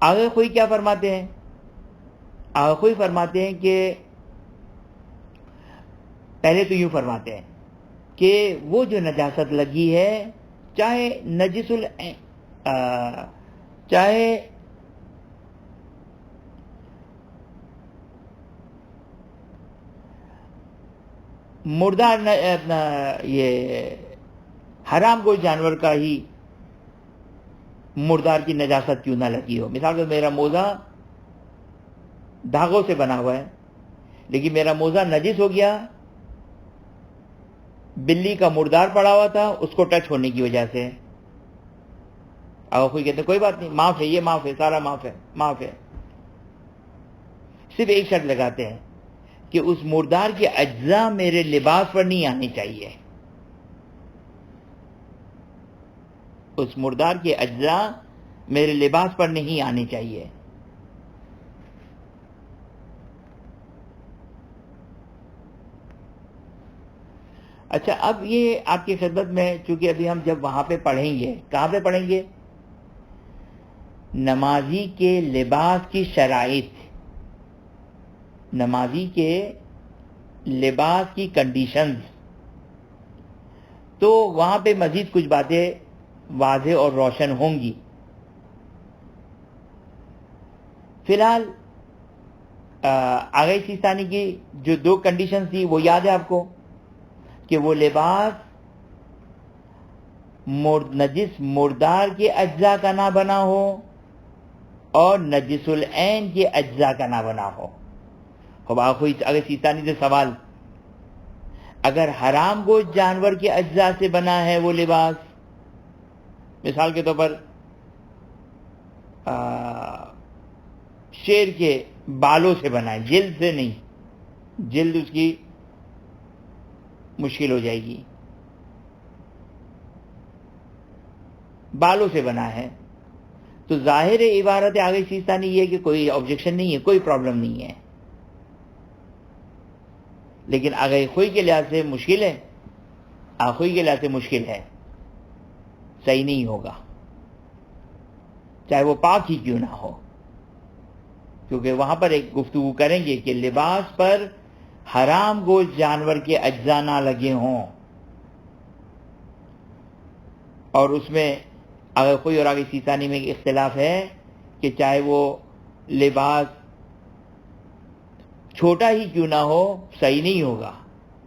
Speaker 1: آگے کوئی کیا فرماتے ہیں؟ آگے کوئی فرماتے ہیں کہ پہلے تو یوں فرماتے ہیں کہ وہ جو نجاست لگی ہے چاہے نجس چاہے مردار یہ حرام گوشت جانور کا ہی مردار کی نجاست کیوں نہ لگی ہو. مثال کے میرا موزہ دھاگوں سے بنا ہوا ہے لیکن میرا موزہ نجس ہو گیا، بلی کا مردار پڑا ہوا تھا اس کو ٹچ ہونے کی وجہ سے. کوئی کہتے ہیں کوئی بات نہیں، معاف ہے، یہ معاف ہے، سارا معاف ہے، معاف ہے. صرف ایک شرط لگاتے ہیں کہ اس مردار کے اجزاء میرے لباس پر نہیں آنے چاہیے. اس مردار کے اجزاء میرے لباس پر نہیں آنے چاہیے. اچھا، اب یہ آپ کی خدمت میں، چونکہ ابھی ہم جب وہاں پہ پڑھیں گے، کہاں پہ پڑھیں گے؟ نمازی کے لباس کی شرائط، نمازی کے لباس کی کنڈیشنز، تو وہاں پہ مزید کچھ باتیں واضح اور روشن ہوں گی. فی الحال آگے سیستانی کی جو دو کنڈیشنز تھی وہ یاد ہے آپ کو کہ وہ لباس نجس مردار کے اجزاء کا نہ بنا ہو اور نجس العین کے اجزاء کا نہ بنا ہو. اب اگر سیستانی سے سوال، اگر حرام گوشت جانور کے اجزاء سے بنا ہے وہ لباس، مثال کے طور پر شیر کے بالوں سے بنا ہے، جلد سے نہیں، جلد اس کی مشکل ہو جائے گی، بالوں سے بنا ہے، تو ظاہر عبارت آگے سیستانی یہ کہ کوئی آبجیکشن نہیں ہے، کوئی پرابلم نہیں ہے. لیکن آگے خوئی کے لحاظ سے مشکل ہے، آخوئی کے لحاظ سے مشکل ہے، صحیح نہیں ہوگا چاہے وہ پاک ہی کیوں نہ ہو، کیونکہ وہاں پر ایک گفتگو کریں گے کہ لباس پر حرام گوشت جانور کے اجزاء نہ لگے ہوں. اور اس میں اگر کوئی اور آگے سیستانی میں اختلاف ہے کہ چاہے وہ لباس چھوٹا ہی کیوں نہ ہو صحیح نہیں ہوگا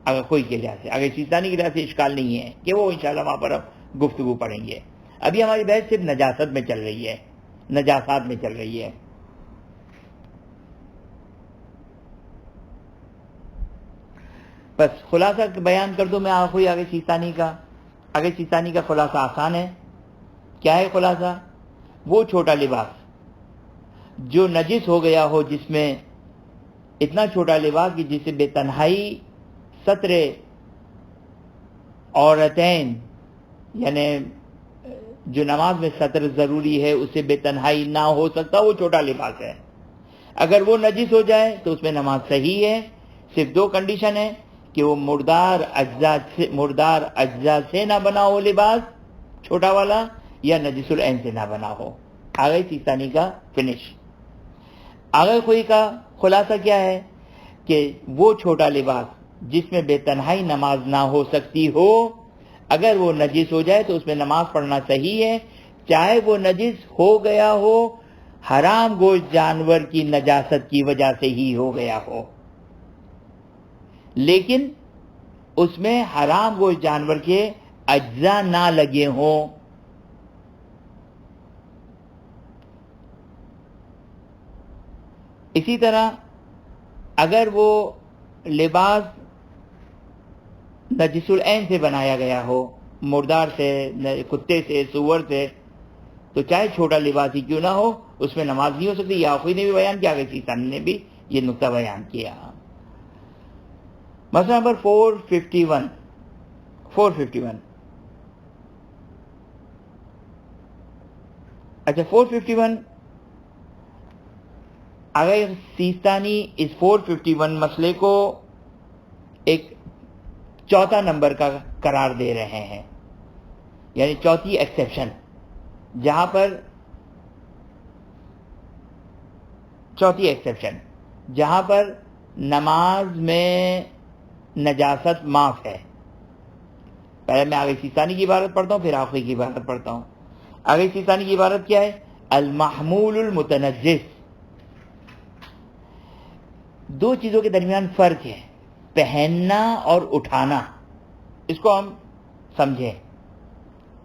Speaker 1: اگر کوئی کے لحاظ سے. اگر سیستانی کے لحاظ سے اشکال نہیں ہے کہ وہ انشاءاللہ وہاں پر ہم گفتگو پڑھیں گے. ابھی ہماری بحث صرف نجاست میں چل رہی ہے، نجاسات میں چل رہی ہے. بس خلاصہ بیان کر دوں میں آگے سیستانی کا. آگے سیستانی کا خلاصہ آسان ہے. کیا ہے خلاصہ؟ وہ چھوٹا لباس جو نجس ہو گیا ہو، جس میں اتنا چھوٹا لباس کہ جسے بے تنہائی ستر عورتین، یعنی جو نماز میں ستر ضروری ہے اسے بے تنہائی نہ ہو سکتا، وہ چھوٹا لباس ہے. اگر وہ نجس ہو جائے تو اس میں نماز صحیح ہے. صرف دو کنڈیشن ہے کہ وہ مردار اجزاء سے نہ بنا ہو لباس چھوٹا والا، یا نجس العین سے نہ بنا ہو. آگے سیستانی کا فنش. آگے کوئی کا خلاصہ کیا ہے کہ وہ چھوٹا لباس جس میں بے تنہائی نماز نہ ہو سکتی ہو، اگر وہ نجس ہو جائے تو اس میں نماز پڑھنا صحیح ہے، چاہے وہ نجس ہو گیا ہو حرام گوشت جانور کی نجاست کی وجہ سے ہی ہو گیا ہو، لیکن اس میں حرام گوشت جانور کے اجزاء نہ لگے ہوں. اسی طرح اگر وہ لباس نجس العین سے بنایا گیا ہو، مردار سے، کتے سے، سور سے، تو چاہے چھوٹا لباس ہی کیوں نہ ہو اس میں نماز نہیں ہو سکتی. یہ آخوی نے بھی بیان کیا، آگے سیستانی نے بھی یہ نقطہ بیان کیا. مسئلہ نمبر 451. اچھا 451 اگر سیستانی اس 451 مسئلے کو ایک چوتھا نمبر کا قرار دے رہے ہیں، یعنی چوتھی ایکسیپشن، جہاں پر نماز میں نجاست معاف ہے. پہلے میں آگے سیستانی کی عبارت پڑھتا ہوں، پھر آخری کی عبارت پڑھتا ہوں. آگے سیستانی کی عبارت کیا ہے؟ المحمول المتنجس. دو چیزوں کے درمیان فرق ہے، پہننا اور اٹھانا. اس کو ہم سمجھیں،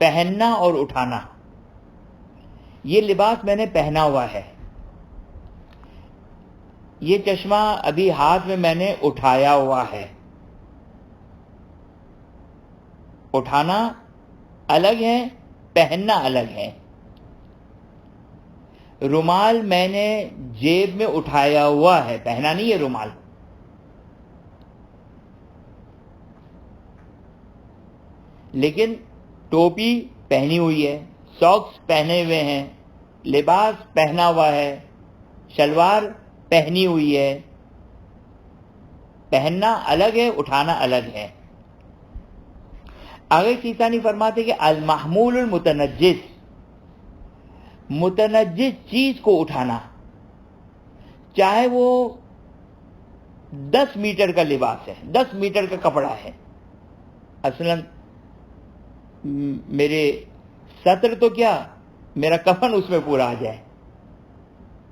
Speaker 1: پہننا اور اٹھانا. یہ لباس میں نے پہنا ہوا ہے، یہ چشمہ ابھی ہاتھ میں نے اٹھایا ہوا ہے. اٹھانا الگ ہے، پہننا الگ ہے. رومال میں نے جیب میں اٹھایا ہوا ہے، پہنا نہیں ہے رومال. لیکن ٹوپی پہنی ہوئی ہے، ساکس پہنے ہوئے ہیں، لباس پہنا ہوا ہے، شلوار پہنی ہوئی ہے. پہننا الگ ہے، اٹھانا الگ ہے. آگے سیستانی فرماتے کہ المحمول المتنجس، متنجس چیز کو اٹھانا، چاہے وہ 10 میٹر کا لباس ہے، 10 میٹر کا کپڑا ہے. اصلاً میرے سطر تو کیا، میرا کفن اس میں پورا آ جائے،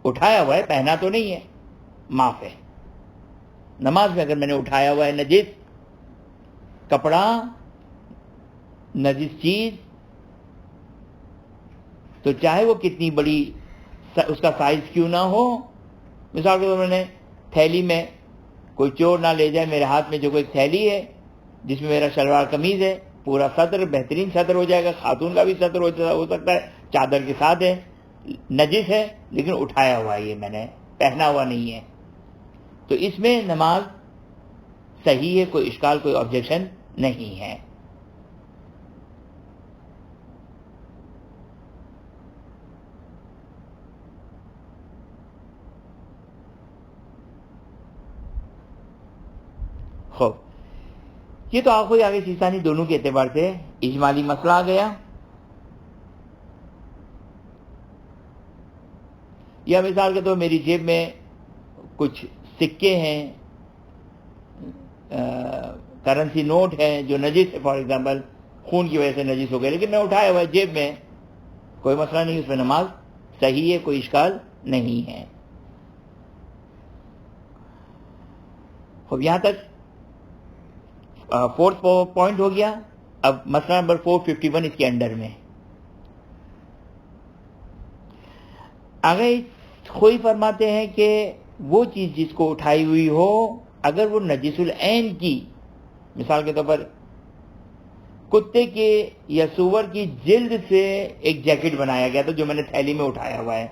Speaker 1: اٹھایا ہوا ہے، پہنا تو نہیں ہے، معاف ہے. نماز میں اگر میں نے اٹھایا ہوا ہے نجس کپڑا، نجس چیز، تو چاہے وہ کتنی بڑی اس کا سائز کیوں نہ ہو. مثال کے طور پر میں نے تھیلی میں، کوئی چور نہ لے جائے، میرے ہاتھ میں جو کوئی تھیلی ہے جس میں میرا شلوار قمیض ہے، پورا سطر، بہترین سطر ہو جائے گا، خاتون کا بھی سطر ہو سکتا ہے، چادر کے ساتھ ہے، نجس ہے لیکن اٹھایا ہوا ہے، یہ میں نے پہنا ہوا نہیں ہے. تو اس میں نماز صحیح ہے، کوئی اشکال، کوئی آبجیکشن نہیں ہے. خوب، یہ تو آگے سیستانی دونوں کے اعتبار سے اجمالی مسئلہ آ گیا. یا مثال کے طور میری جیب میں کچھ سکے ہیں، کرنسی نوٹ ہے جو نجس ہے، فار ایگزامپل خون کی وجہ سے نجس ہو گئے، لیکن میں اٹھایا ہوا ہے جیب میں، کوئی مسئلہ نہیں، اس میں نماز صحیح ہے، کوئی اشکال نہیں ہے. خوب، یہاں تک 4th پوائنٹ ہو گیا. اب مسئلہ نمبر 451 اس کے انڈر میں آگے خوئی فرماتے ہیں کہ وہ چیز جس کو اٹھائی ہوئی ہو، اگر وہ نجس العین کی، مثال کے طور پر کتے کے یا سور کی جلد سے ایک جیکٹ بنایا گیا تھا جو میں نے تھیلی میں اٹھایا ہوا ہے،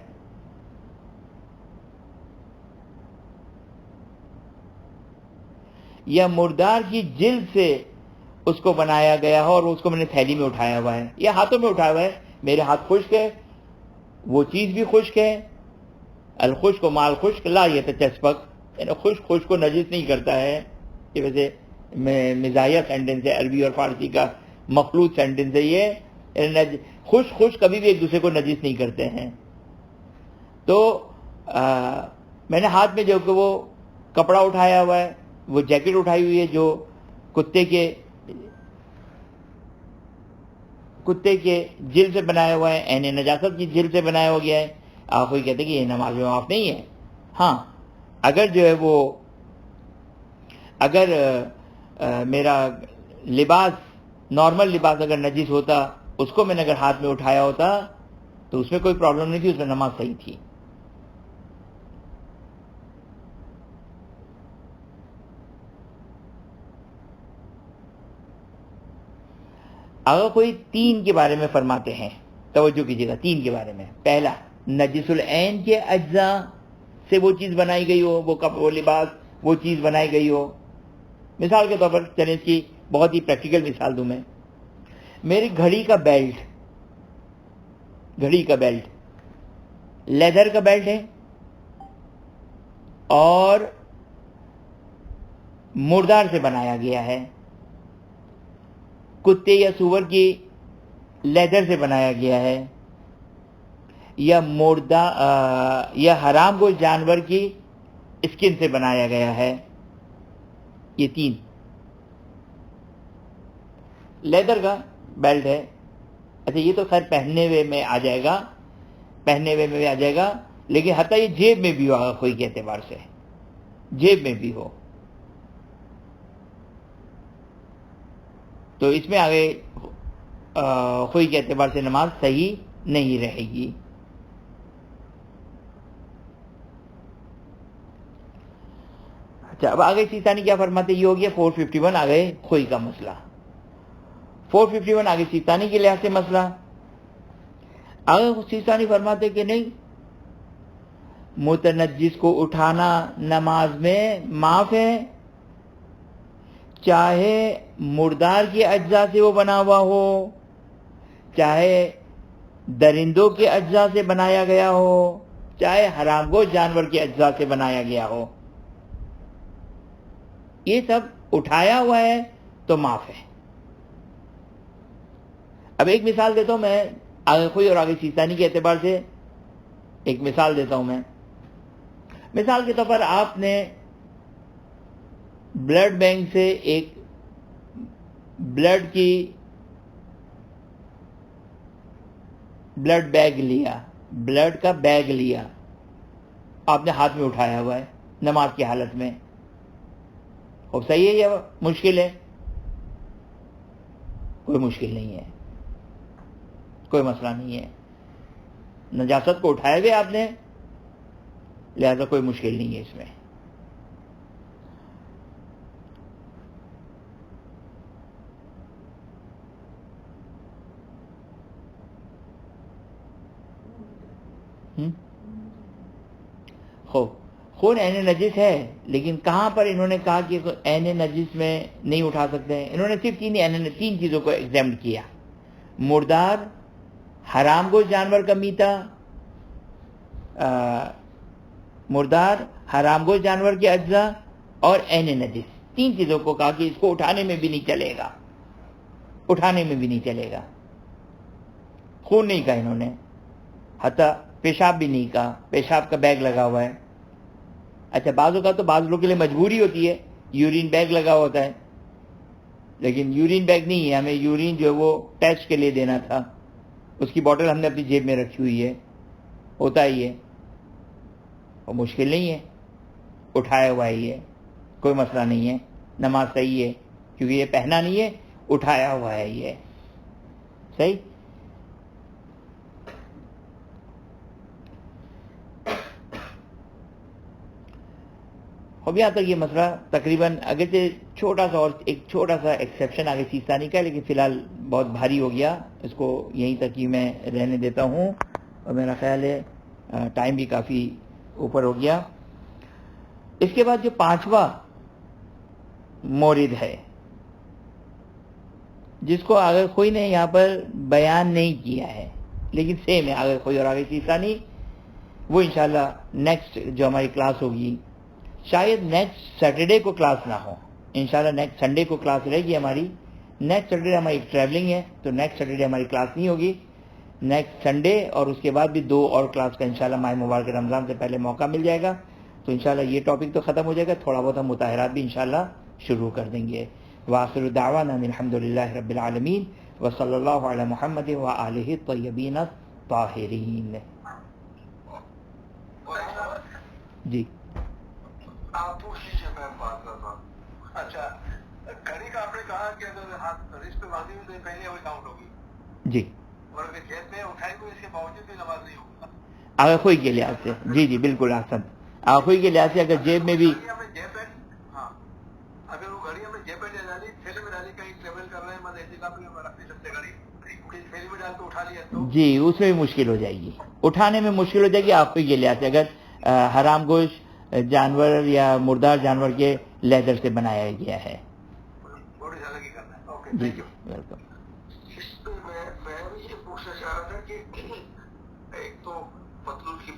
Speaker 1: یا مردار کی جلد سے اس کو بنایا گیا ہو اور اس کو میں نے تھیلی میں اٹھایا ہوا ہے، یا ہاتھوں میں اٹھایا ہوا ہے، میرے ہاتھ خشک ہے، وہ چیز بھی خشک ہے. الخشک و مال خشک لا یتجسبک، یعنی خشک کو نجس نہیں کرتا ہے. یہ ویسے مزاحیہ سینٹنس ہے، عربی اور فارسی کا مخلوط سینٹنس ہے یہ. خشک کبھی بھی ایک دوسرے کو نجس نہیں کرتے ہیں. تو میں نے ہاتھ میں جو کہ وہ کپڑا اٹھایا ہوا ہے، وہ جیکٹ اٹھائی ہوئی ہے جو کتے کے جلد سے بنایا ہوا ہے، یعنی نجاست کی جلد سے بنایا ہو گیا ہے. آپ کوئی کہتے ہیں کہ یہ نماز میں معاف نہیں ہے. ہاں، اگر جو ہے وہ اگر میرا لباس، نارمل لباس اگر نجس ہوتا، اس کو میں نے اگر ہاتھ میں اٹھایا ہوتا تو اس میں کوئی پرابلم نہیں تھی، اس میں نماز صحیح تھی. اگر کوئی 3 کے بارے میں فرماتے ہیں، توجہ کیجیے گا، 3 کے بارے میں. پہلا، نجس العین کے اجزاء سے وہ چیز بنائی گئی ہو، وہ لباس، وہ چیز بنائی گئی ہو. مثال کے طور پر چلیں اس کی بہت ہی پریکٹیکل مثال دوں میں. میری گھڑی کا بیلٹ لیدر کا بیلٹ ہے اور مردار سے بنایا گیا ہے، کتے یا سور کی لیدر سے بنایا گیا ہے، یا یا حرام گوشت جانور کی اسکن سے بنایا گیا ہے. یہ 3 لیدر کا بیلٹ ہے. اچھا یہ تو خیر پہننے ہوئے میں آ جائے گا، لیکن حتیٰ یہ جیب میں بھی ہو، خوئی کے اعتبار سے جیب میں بھی ہو تو اس میں آگے خوئی کے اعتبار سے نماز صحیح نہیں رہے گی. اچھا اب آگے سیستانی کیا فرماتے؟ یہ ہو گیا 451 آگے خوئی کا مسئلہ. 451 آگے سیستانی کے لحاظ سے مسئلہ. آگے سیستانی فرماتے کہ نہیں، متنجس کو اٹھانا نماز میں معاف ہے، چاہے مردار کے اجزاء سے وہ بنا ہوا ہو، چاہے درندوں کے اجزاء سے بنایا گیا ہو، چاہے حرام گوشت جانور کے اجزاء سے بنایا گیا ہو، یہ سب اٹھایا ہوا ہے تو معاف ہے. اب ایک مثال دیتا ہوں میں آگے خوئی اور آگے سیستانی کے اعتبار سے. ایک مثال دیتا ہوں میں. مثال کے طور پر آپ نے بلڈ بینک سے ایک بلڈ بیگ لیا، بلڈ کا بیگ لیا، آپ نے ہاتھ میں اٹھایا ہوا ہے نماز کی حالت میں. اب صحیح ہے یا مشکل ہے؟ کوئی مشکل نہیں ہے، کوئی مسئلہ نہیں ہے. نجاست کو اٹھائے ہوئے آپ نے، لہذا کوئی مشکل نہیں ہے اس میں. خون عین نجس ہے، لیکن کہاں پر انہوں نے کہا کہ عین نجس میں نہیں اٹھا سکتے ہیں؟ انہوں نے صرف 3 چیزوں کو ایگزامپٹ کیا: مردار، حرام گوشت جانور کا میتا، مردار، حرام گوشت جانور کے اجزاء اور عین نجس. 3 چیزوں کو کہا کہ اس کو اٹھانے میں بھی نہیں چلے گا. خون نہیں کہا انہوں نے، حتیٰ پیشاب بھی نہیں کہا، پیشاب کا بیگ لگا ہوا ہے. اچھا بعض اوقات تو بعض لوگوں کے لیے مجبوری ہوتی ہے، یورین بیگ لگا ہوتا ہے، لیکن یورین بیگ نہیں ہے، ہمیں یورین جو ہے وہ ٹیسٹ کے لیے دینا تھا، اس کی بوٹل ہم نے اپنی جیب میں رکھی ہوئی ہے، ہوتا ہی ہے، اور مشکل نہیں ہے، اٹھایا ہوا ہی ہے، کوئی مسئلہ نہیں ہے، نماز صحیح ہے، کیونکہ یہ پہنا نہیں ہے، اٹھایا ہوا ہے یہ صحیح. اب یہاں تک یہ مسئلہ تقریباً اگرچہ ایک چھوٹا سا ایکسیپشن آگے سیستانی کا ہے، لیکن فی الحال بہت بھاری ہو گیا، اس کو یہیں تک ہی میں رہنے دیتا ہوں، اور میرا خیال ہے ٹائم بھی کافی اوپر ہو گیا. اس کے بعد جو 5واں مورد ہے جس کو آگے خوئی نے یہاں پر بیان نہیں کیا ہے، لیکن سیم ہے آگے خوئی اور آگے سیستانی، وہ انشاءاللہ نیکسٹ جو ہماری کلاس ہوگی، شاید نیکسٹ سیٹرڈے کو کلاس نہ ہو، انشاءاللہ نیکسٹ سنڈے کو کلاس رہے گی ہماری. نیکسٹ سیٹرڈے ہماری ٹریولنگ ہے، تو نیکسٹ سیٹرڈے ہماری کلاس نہیں ہوگی. نیکسٹ سنڈے اور اس کے بعد بھی 2 اور کلاس کا انشاءاللہ ماہ مبارک رمضان سے پہلے موقع مل جائے گا. تو انشاءاللہ یہ ٹاپک تو ختم ہو جائے گا، تھوڑا بہت ہم مطالعات بھی انشاءاللہ شروع کر دیں گے. وآخر دعوانا الحمدللہ رب العالمین وصلی اللہ علی محمد وآلہ الطیبین الطاہرین. جی
Speaker 2: آپ پوچھ لیجیے، میں بات کرتا ہوں. اچھا گھڑی کا آپ نے کہا کہ اگر ہاتھ رسٹ پہ باندھی ہوئی تو پہلے ہوئی کاؤنٹ ہوگی
Speaker 1: جی،
Speaker 2: اور اگر جیب میں اٹھائی ہوئی اس کے باوجود بھی نماز نہیں ہوگی.
Speaker 1: آگے خوئی کے لحاظ سے جی بالکل احسن. آگے خوئی کے لحاظ سے اگر جیب میں بھی،
Speaker 2: ہاں اگر وہ گھڑی ہم نے جیب میں ڈالی، تھیلے میں ڈالی، کہیں ٹریول کر رہے ہیں، میں احتکاب میں رکھ نہیں سکتے گھڑی، تھیلی میں ڈال کے اٹھا لیا تو
Speaker 1: جی اس میں بھی مشکل ہو جائے گی، اٹھانے میں مشکل ہو جائے گی. آپ خوئی کے لحاظ سے اگر حرام گوشت جانور یا مردار جانور کے لیدر سے بنایا گیا ہے.
Speaker 2: بڑی زیادہ کی کرنا ہے. اوکے
Speaker 1: جی
Speaker 2: تھینک یو.
Speaker 1: ویلکم.
Speaker 2: اس پہ میں بھی یہ پوچھنا چاہ رہا تھا کہ ایک تو پتلون کی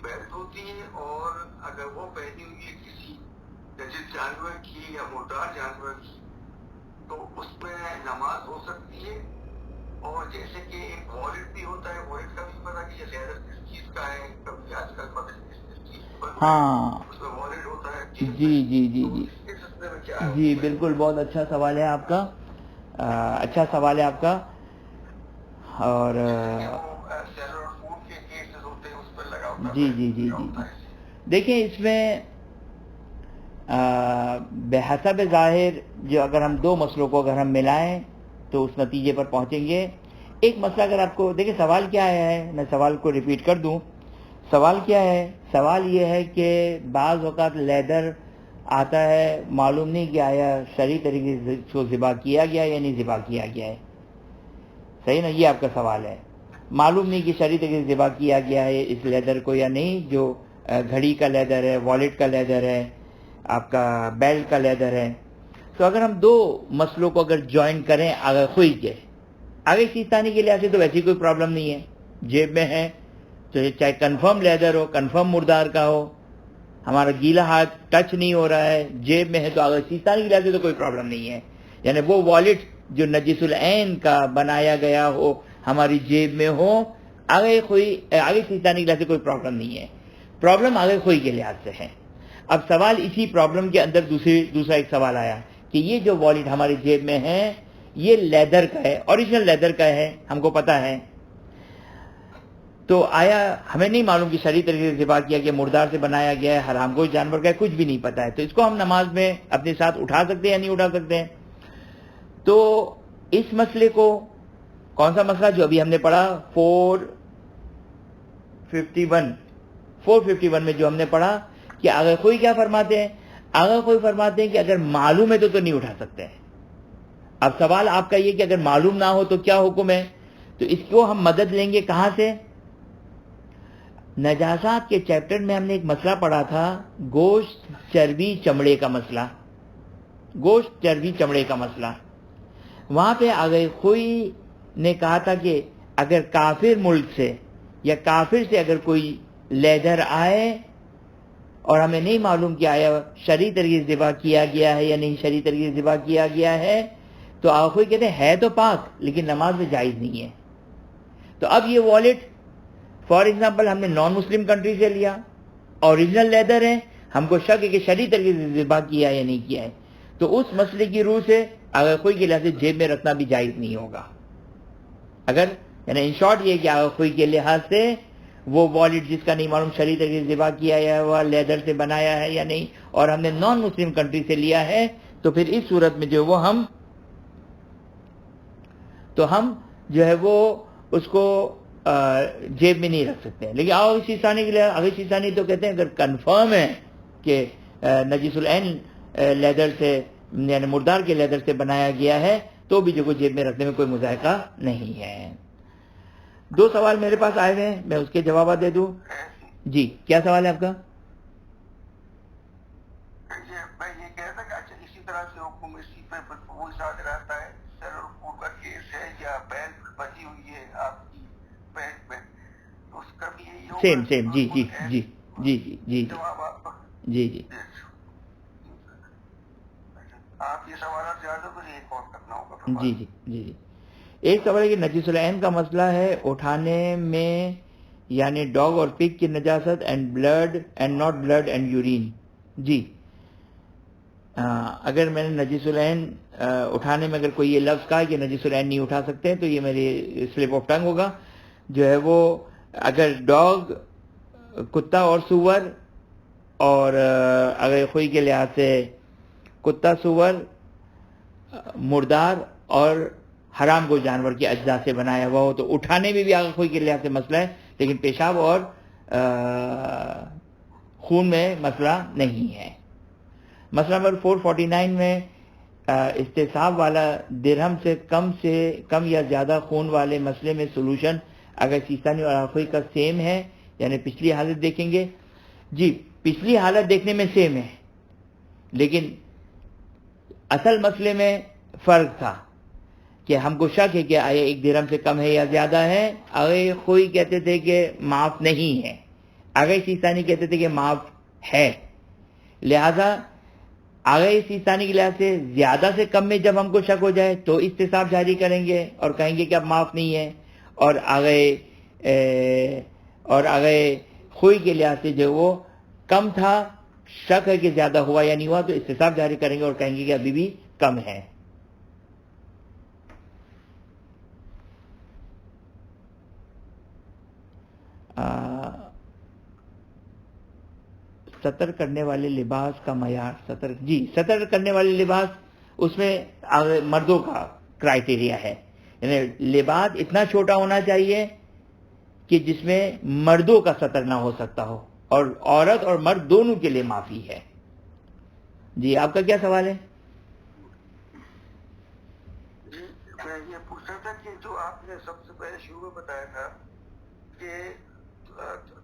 Speaker 2: ہوتی ہے اور اگر وہ پہنی ہوئی ہے کسی نجس جانور کی یا مردار جانور کی تو اس میں نماز ہو سکتی ہے. اور جیسے کہ ایک والیٹ بھی ہوتا ہے, والیٹ کا بھی پتا کہ یہ لیدر کس چیز کا ہے, کبھی آج کل پتہ نہیں کس چیز کا بنا ہے,
Speaker 1: ہاں
Speaker 2: اس میں والیٹ ہوتا ہے
Speaker 1: جی
Speaker 2: جیب
Speaker 1: جی
Speaker 2: میں,
Speaker 1: جی
Speaker 2: تو
Speaker 1: جی
Speaker 2: اس کے سلسلے میں کیا ہے
Speaker 1: جی
Speaker 2: حکم ہے؟
Speaker 1: بالکل, بہت اچھا سوال ہے آپ کا, اچھا سوال ہے آپ کا. اور
Speaker 2: جیسے کہ وہ سیلر اور فوڈ کے کیسز ہوتے ہیں اس پہ لگا ہوتا ہے,
Speaker 1: جی جی جی
Speaker 2: لگا
Speaker 1: جی
Speaker 2: ہوتا
Speaker 1: جی
Speaker 2: ہے ایسے.
Speaker 1: دیکھیں اس میں بحسب ظاہر جو اگر ہم دو مسئلوں کو اگر ہم ملائیں تو اس نتیجے پر پہنچیں گے. ایک مسئلہ اگر آپ کو دیکھیں سوال کیا ہے, میں سوال کو ریپیٹ کر دوں. سوال کیا ہے؟ سوال یہ ہے کہ بعض اوقات لیدر آتا ہے, معلوم نہیں کہ آیا شرعی طریقے سے اس کو ذبح کیا گیا یا نہیں ذبح کیا گیا ہے. صحیح نا, یہ آپ کا سوال ہے. معلوم نہیں کہ شرعی طریقے سے ذبح کیا گیا ہے اس لیدر کو یا نہیں, جو گھڑی کا لیدر ہے, والیٹ کا لیدر ہے, آپ کا بیلٹ کا لیدر ہے. تو اگر ہم دو مسئلوں کو اگر جوائن کریں آگے خوئی کے, آگے سیستانی کے لحاظ سے تو ویسی کوئی پرابلم نہیں ہے, جیب میں ہے تو چاہے کنفرم لیدر ہو, کنفرم مردار کا ہو, ہمارا گیلا ہاتھ ٹچ نہیں ہو رہا ہے, جیب میں ہے, تو آگے سیستانی کے لحاظ سے تو کوئی پرابلم نہیں ہے. یعنی وہ والیٹ جو نجس العین کا بنایا گیا ہو ہماری جیب میں ہو, آگے سیستانی کے لحاظ سے کوئی پرابلم نہیں ہے. پرابلم آگے خوئی کے لحاظ سے ہے. اب سوال اسی پرابلم کے اندر دوسرا ایک سوال آیا کہ یہ جو والیٹ ہماری جیب میں ہے یہ لیدر کا ہے, اوریجنل لیدر کا ہے, ہم کو پتا ہے, تو آیا ہمیں نہیں معلوم کہ شرعی طریقے سے ذبح کیا گیا, مردار سے بنایا گیا ہے, حرام گوشت جانور کا ہے, کچھ بھی نہیں پتا ہے, تو اس کو ہم نماز میں اپنے ساتھ اٹھا سکتے ہیں یا نہیں اٹھا سکتے ہیں؟ تو اس مسئلے کو, کون سا مسئلہ جو ابھی ہم نے پڑھا 451 میں جو ہم نے پڑھا کہ آگے کوئی کیا فرماتے ہیں, آگے کوئی فرماتے ہیں کہ اگر معلوم ہے تو نہیں اٹھا سکتے ہیں. اب سوال آپ کا یہ کہ اگر معلوم نہ ہو تو کیا حکم ہے, تو اس کو ہم مدد لیں گے کہاں سے؟ نجاسات کے چیپٹر میں ہم نے ایک مسئلہ پڑھا تھا, گوشت چربی چمڑے کا مسئلہ, گوشت چربی چمڑے کا مسئلہ. وہاں پہ آگے کوئی نے کہا تھا کہ اگر کافر ملک سے یا کافر سے اگر کوئی لیدر آئے اور ہمیں نہیں معلوم کہ آیا شرعی طریقے سے ذبح کیا گیا ہے یا نہیں شرعی طریقے سے ذبح کیا گیا ہے, تو آگے کوئی کہتے ہیں ہے تو پاک لیکن نماز میں جائز نہیں ہے. تو اب یہ والیٹ فار ایگزامپل ہم نے نان مسلم کنٹری سے لیا, اوریجنل لیدر ہے, ہم کو شک ہے کہ شرعی طریقے سے ذبح کیا ہے یا نہیں کیا ہے, تو اس مسئلے کی روح سے اگر کوئی کے لحاظ سے جیب میں رکھنا بھی جائز نہیں ہوگا. اگر یعنی ان شارٹ یہ کہ اگر کوئی کے لحاظ سے وہ والیٹ جس کا نہیں معلوم شرعی طریقے سے ذبح کیا ہے وہ لیدر سے بنایا ہے یا نہیں, اور ہم نے نان مسلم کنٹری سے لیا ہے, تو پھر اس صورت میں جو وہ ہم جو ہے وہ اس کو جیب میں نہیں رکھ سکتے ہیں. لیکن آگے سیستانی کے لیے, آگے سیستانی تو کہتے ہیں اگر کنفرم ہے کہ نجس العین لیدر سے یعنی مردار کے لیدر سے بنایا گیا ہے تو بھی جو کو جیب میں رکھنے میں کوئی مذائقہ نہیں ہے. دو سوال میرے پاس آئے ہوئے ہیں, میں اس کے جوابات دے دوں. جی کیا سوال ہے آپ کا؟
Speaker 2: میں یہ کہہ رہا تھا کہ اسی طرح سے حکم اسی پہ وہ ساتھ رہتا ہے, سر اور پور کا کیس ہے یا بیل بچی ہوئی ہے آپ کی بیلٹ میں, تو اس کا بھی یہی ہوگا.
Speaker 1: سیم جی جی جی جی جی جی
Speaker 2: جواب آپ
Speaker 1: جی جی
Speaker 2: آپ یہ سوالات زیادہ کچھ ایک اور کرنا ہوگا.
Speaker 1: جی جی جی جی ایک سوال ہے کہ نجس العین کا مسئلہ ہے اٹھانے میں, یعنی ڈاگ اور پگ کی نجاست and blood and not blood and urine. جی اگر میں نے نجس العین اٹھانے میں اگر کوئی یہ لفظ کہا کہ نجس العین نہیں اٹھا سکتے تو یہ میری سلپ آف ٹنگ ہوگا. جو ہے وہ اگر ڈاگ, کتا اور سور, اور اگر خوئی کے لحاظ سے کتا, سور, مردار اور حرام کو جانور کے اجزاء سے بنایا ہوا ہو تو اٹھانے میں بھی آگے کوئی کے لحاظ سے مسئلہ ہے, لیکن پیشاب اور خون میں مسئلہ نہیں ہے. مسئلہ نمبر 449 میں استصحاب والا درہم سے کم یا زیادہ خون والے مسئلے میں سولوشن اگر سیستانی اور آخوئی کا سیم ہے, یعنی پچھلی حالت دیکھیں گے. جی پچھلی حالت دیکھنے میں سیم ہے, لیکن اصل مسئلے میں فرق تھا کہ ہم کو شک ہے کہ آیا ایک درہم سے کم ہے یا زیادہ ہے. آگے کوئی کہتے تھے کہ معاف نہیں ہے, آغا سیستانی کہتے تھے کہ معاف ہے، لہذا آغا سیستانی کے لحاظ سے زیادہ سے کم میں جب ہم کو شک ہو جائے تو استصحاب جاری کریں گے اور کہیں گے کہ اب معاف نہیں ہے، اور آغا خوئی کے لحاظ سے جو وہ کم تھا، شک ہے کہ زیادہ ہوا یا نہیں ہوا، تو استصحاب جاری کریں گے اور کہیں گے کہ ابھی بھی کم ہے۔ سطر کرنے والے لباس کا معیار، سطر کرنے والے لباس، اس میں مردوں کا کرائٹیریا ہے، یعنی لباس اتنا چھوٹا ہونا چاہیے کہ جس میں مردوں کا سطر نہ ہو سکتا ہو، اور عورت اور مرد دونوں کے لیے معافی ہے۔ جی آپ کا کیا سوال ہے؟
Speaker 2: جی میں یہ پوچھ رہا تھا کہ جو آپ نے سب سے پہلے شروع میں بتایا تھا کہ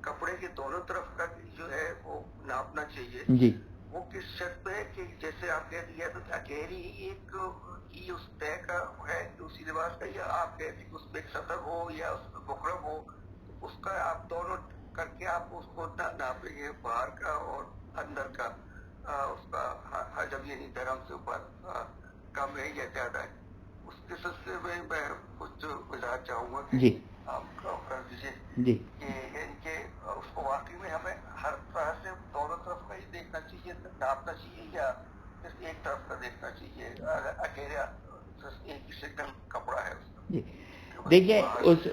Speaker 2: کپڑے کے دونوں طرف کا جو ہے وہ ناپنا چاہیے،
Speaker 1: جی
Speaker 2: وہ کس شرط پہ ہے کہ جیسے آپ کہہ دیا تو اکیلی ایک ہی اس طے کا ہے دوسری لباس کا، یا آپ کہتے کہ اس میں ایک سطر ہو یا اس میں بکرم ہو، تو اس کا آپ دونوں کر کے آپ اس کو ناپیں گے، باہر کا اور اندر کا، اس کا حجم یعنی درم سے اوپر کم ہے یا زیادہ ہے۔ اس کے سلسلے میں میں کچھ وضاحت چاہوں گا کہ
Speaker 1: جی
Speaker 2: آپ کر دیجیے
Speaker 1: جی
Speaker 2: کہ اس کو واقعی میں ہمیں ہر طرح سے دونوں طرف کا ہی دیکھنا چاہیے، ناپنا چاہیے، یا صرف ایک طرف کا دیکھنا چاہیے، اکیلا ایک ہی سنگل کپڑا ہے اس کا؟
Speaker 1: جی دیکھیے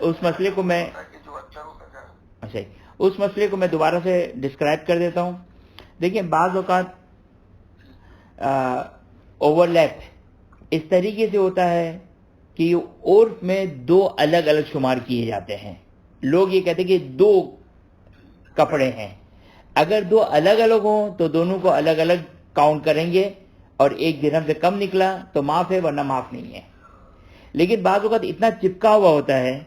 Speaker 1: اس مسئلے کو میں
Speaker 2: جو اچھا ہوتا ہے،
Speaker 1: اچھا اس مسئلے کو میں دوبارہ سے ڈسکرائب کر دیتا ہوں۔ دیکھیں بعض اوقات اوور لیپ اس طریقے سے ہوتا ہے کہ عرف میں دو الگ الگ شمار کیے جاتے ہیں، لوگ یہ کہتے ہیں کہ دو کپڑے ہیں، اگر دو الگ الگ ہوں تو دونوں کو الگ الگ کاؤنٹ کریں گے، اور ایک درہم سے کم نکلا تو معاف ہے ورنہ معاف نہیں ہے۔ لیکن بعض اوقات اتنا چپکا ہوا ہوتا ہے،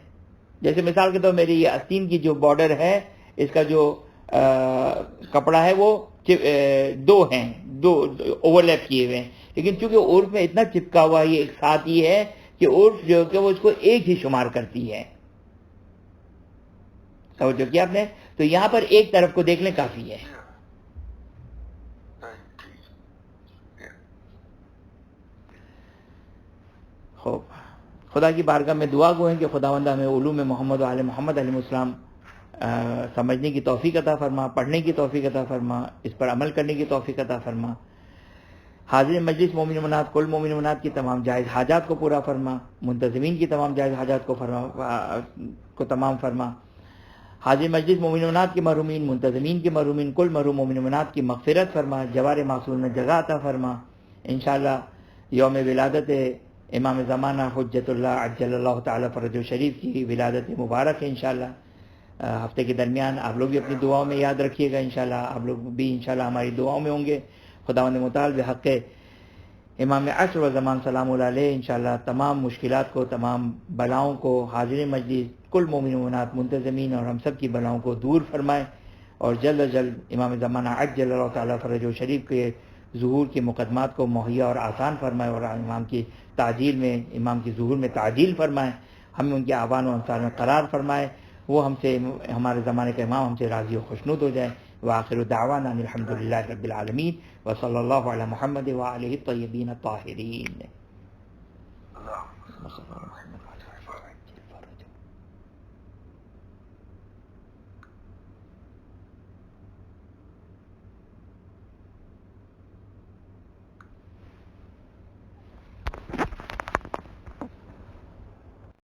Speaker 1: جیسے مثال کے طور میری یہ آستین کی جو بارڈر ہے، اس کا جو کپڑا ہے وہ دو ہیں، دو اوور لیپ کیے ہوئے ہیں، لیکن چونکہ عرف میں اتنا چپکا ہوا یہ ایک ساتھ ہی ہے کہ عرف جو کہ وہ اس کو ایک ہی شمار کرتی ہے، توجہ کیا آپ نے؟ تو یہاں پر ایک طرف کو دیکھ لیں کافی ہے۔ خوب خدا کی بارگاہ میں دعا گو ہیں کہ خداوند ہمیں علوم محمد و آل محمد علیہ السلام سمجھنے کی توفیق عطا فرما، پڑھنے کی توفیق عطا فرما، اس پر عمل کرنے کی توفیق عطا فرما۔ حاضر مجلس مومن منات کل مومن منات کی تمام جائز حاجات کو پورا فرما، منتظمین کی تمام جائز حاجات کو تمام فرما۔ حاضر مجلس مومن منات کے محرومین، منتظمین کے محرومین، کل محروم مومن منات کی مغفرت فرما، جوار معصوم میں جگہ عطا فرما۔ انشاءاللہ یوم ولادت امام زمانہ حجت اللہ عجل اللہ تعالی فرجہ شریف کی ولادت مبارک ہے انشاءاللہ۔ ہفتے کے درمیان آپ لوگ بھی اپنی دعاؤں میں یاد رکھیے گا، انشاءاللہ آپ لوگ بھی انشاءاللہ ہماری دعاؤں میں ہوں گے۔ خداوند متعال بحق امام عصر و زمان سلام اللہ علیہ انشاءاللہ تمام مشکلات کو، تمام بلاؤں کو، حاضر مجلس کل مومن مومنات منتظمین اور ہم سب کی بلاؤں کو دور فرمائے، اور جلد از جلد امام زمانہ عجل اللہ تعالی فرجہ شریف کے ظہور کے مقدمات کو مہیا اور آسان فرمائے، اور امام کی تعجیل میں، امام کی ظہور میں تعجیل فرمائے، ہمیں ان کے آوان و انصار میں قرار فرمائے، وہ ہم سے، ہمارے زمانے کا امام ہم سے راضی و خوشنود ہو جائے۔ وآخر دعوانا الحمدللہ رب العالمین وصلی اللہ علی محمد وآلہ الطیبین الطاہرین۔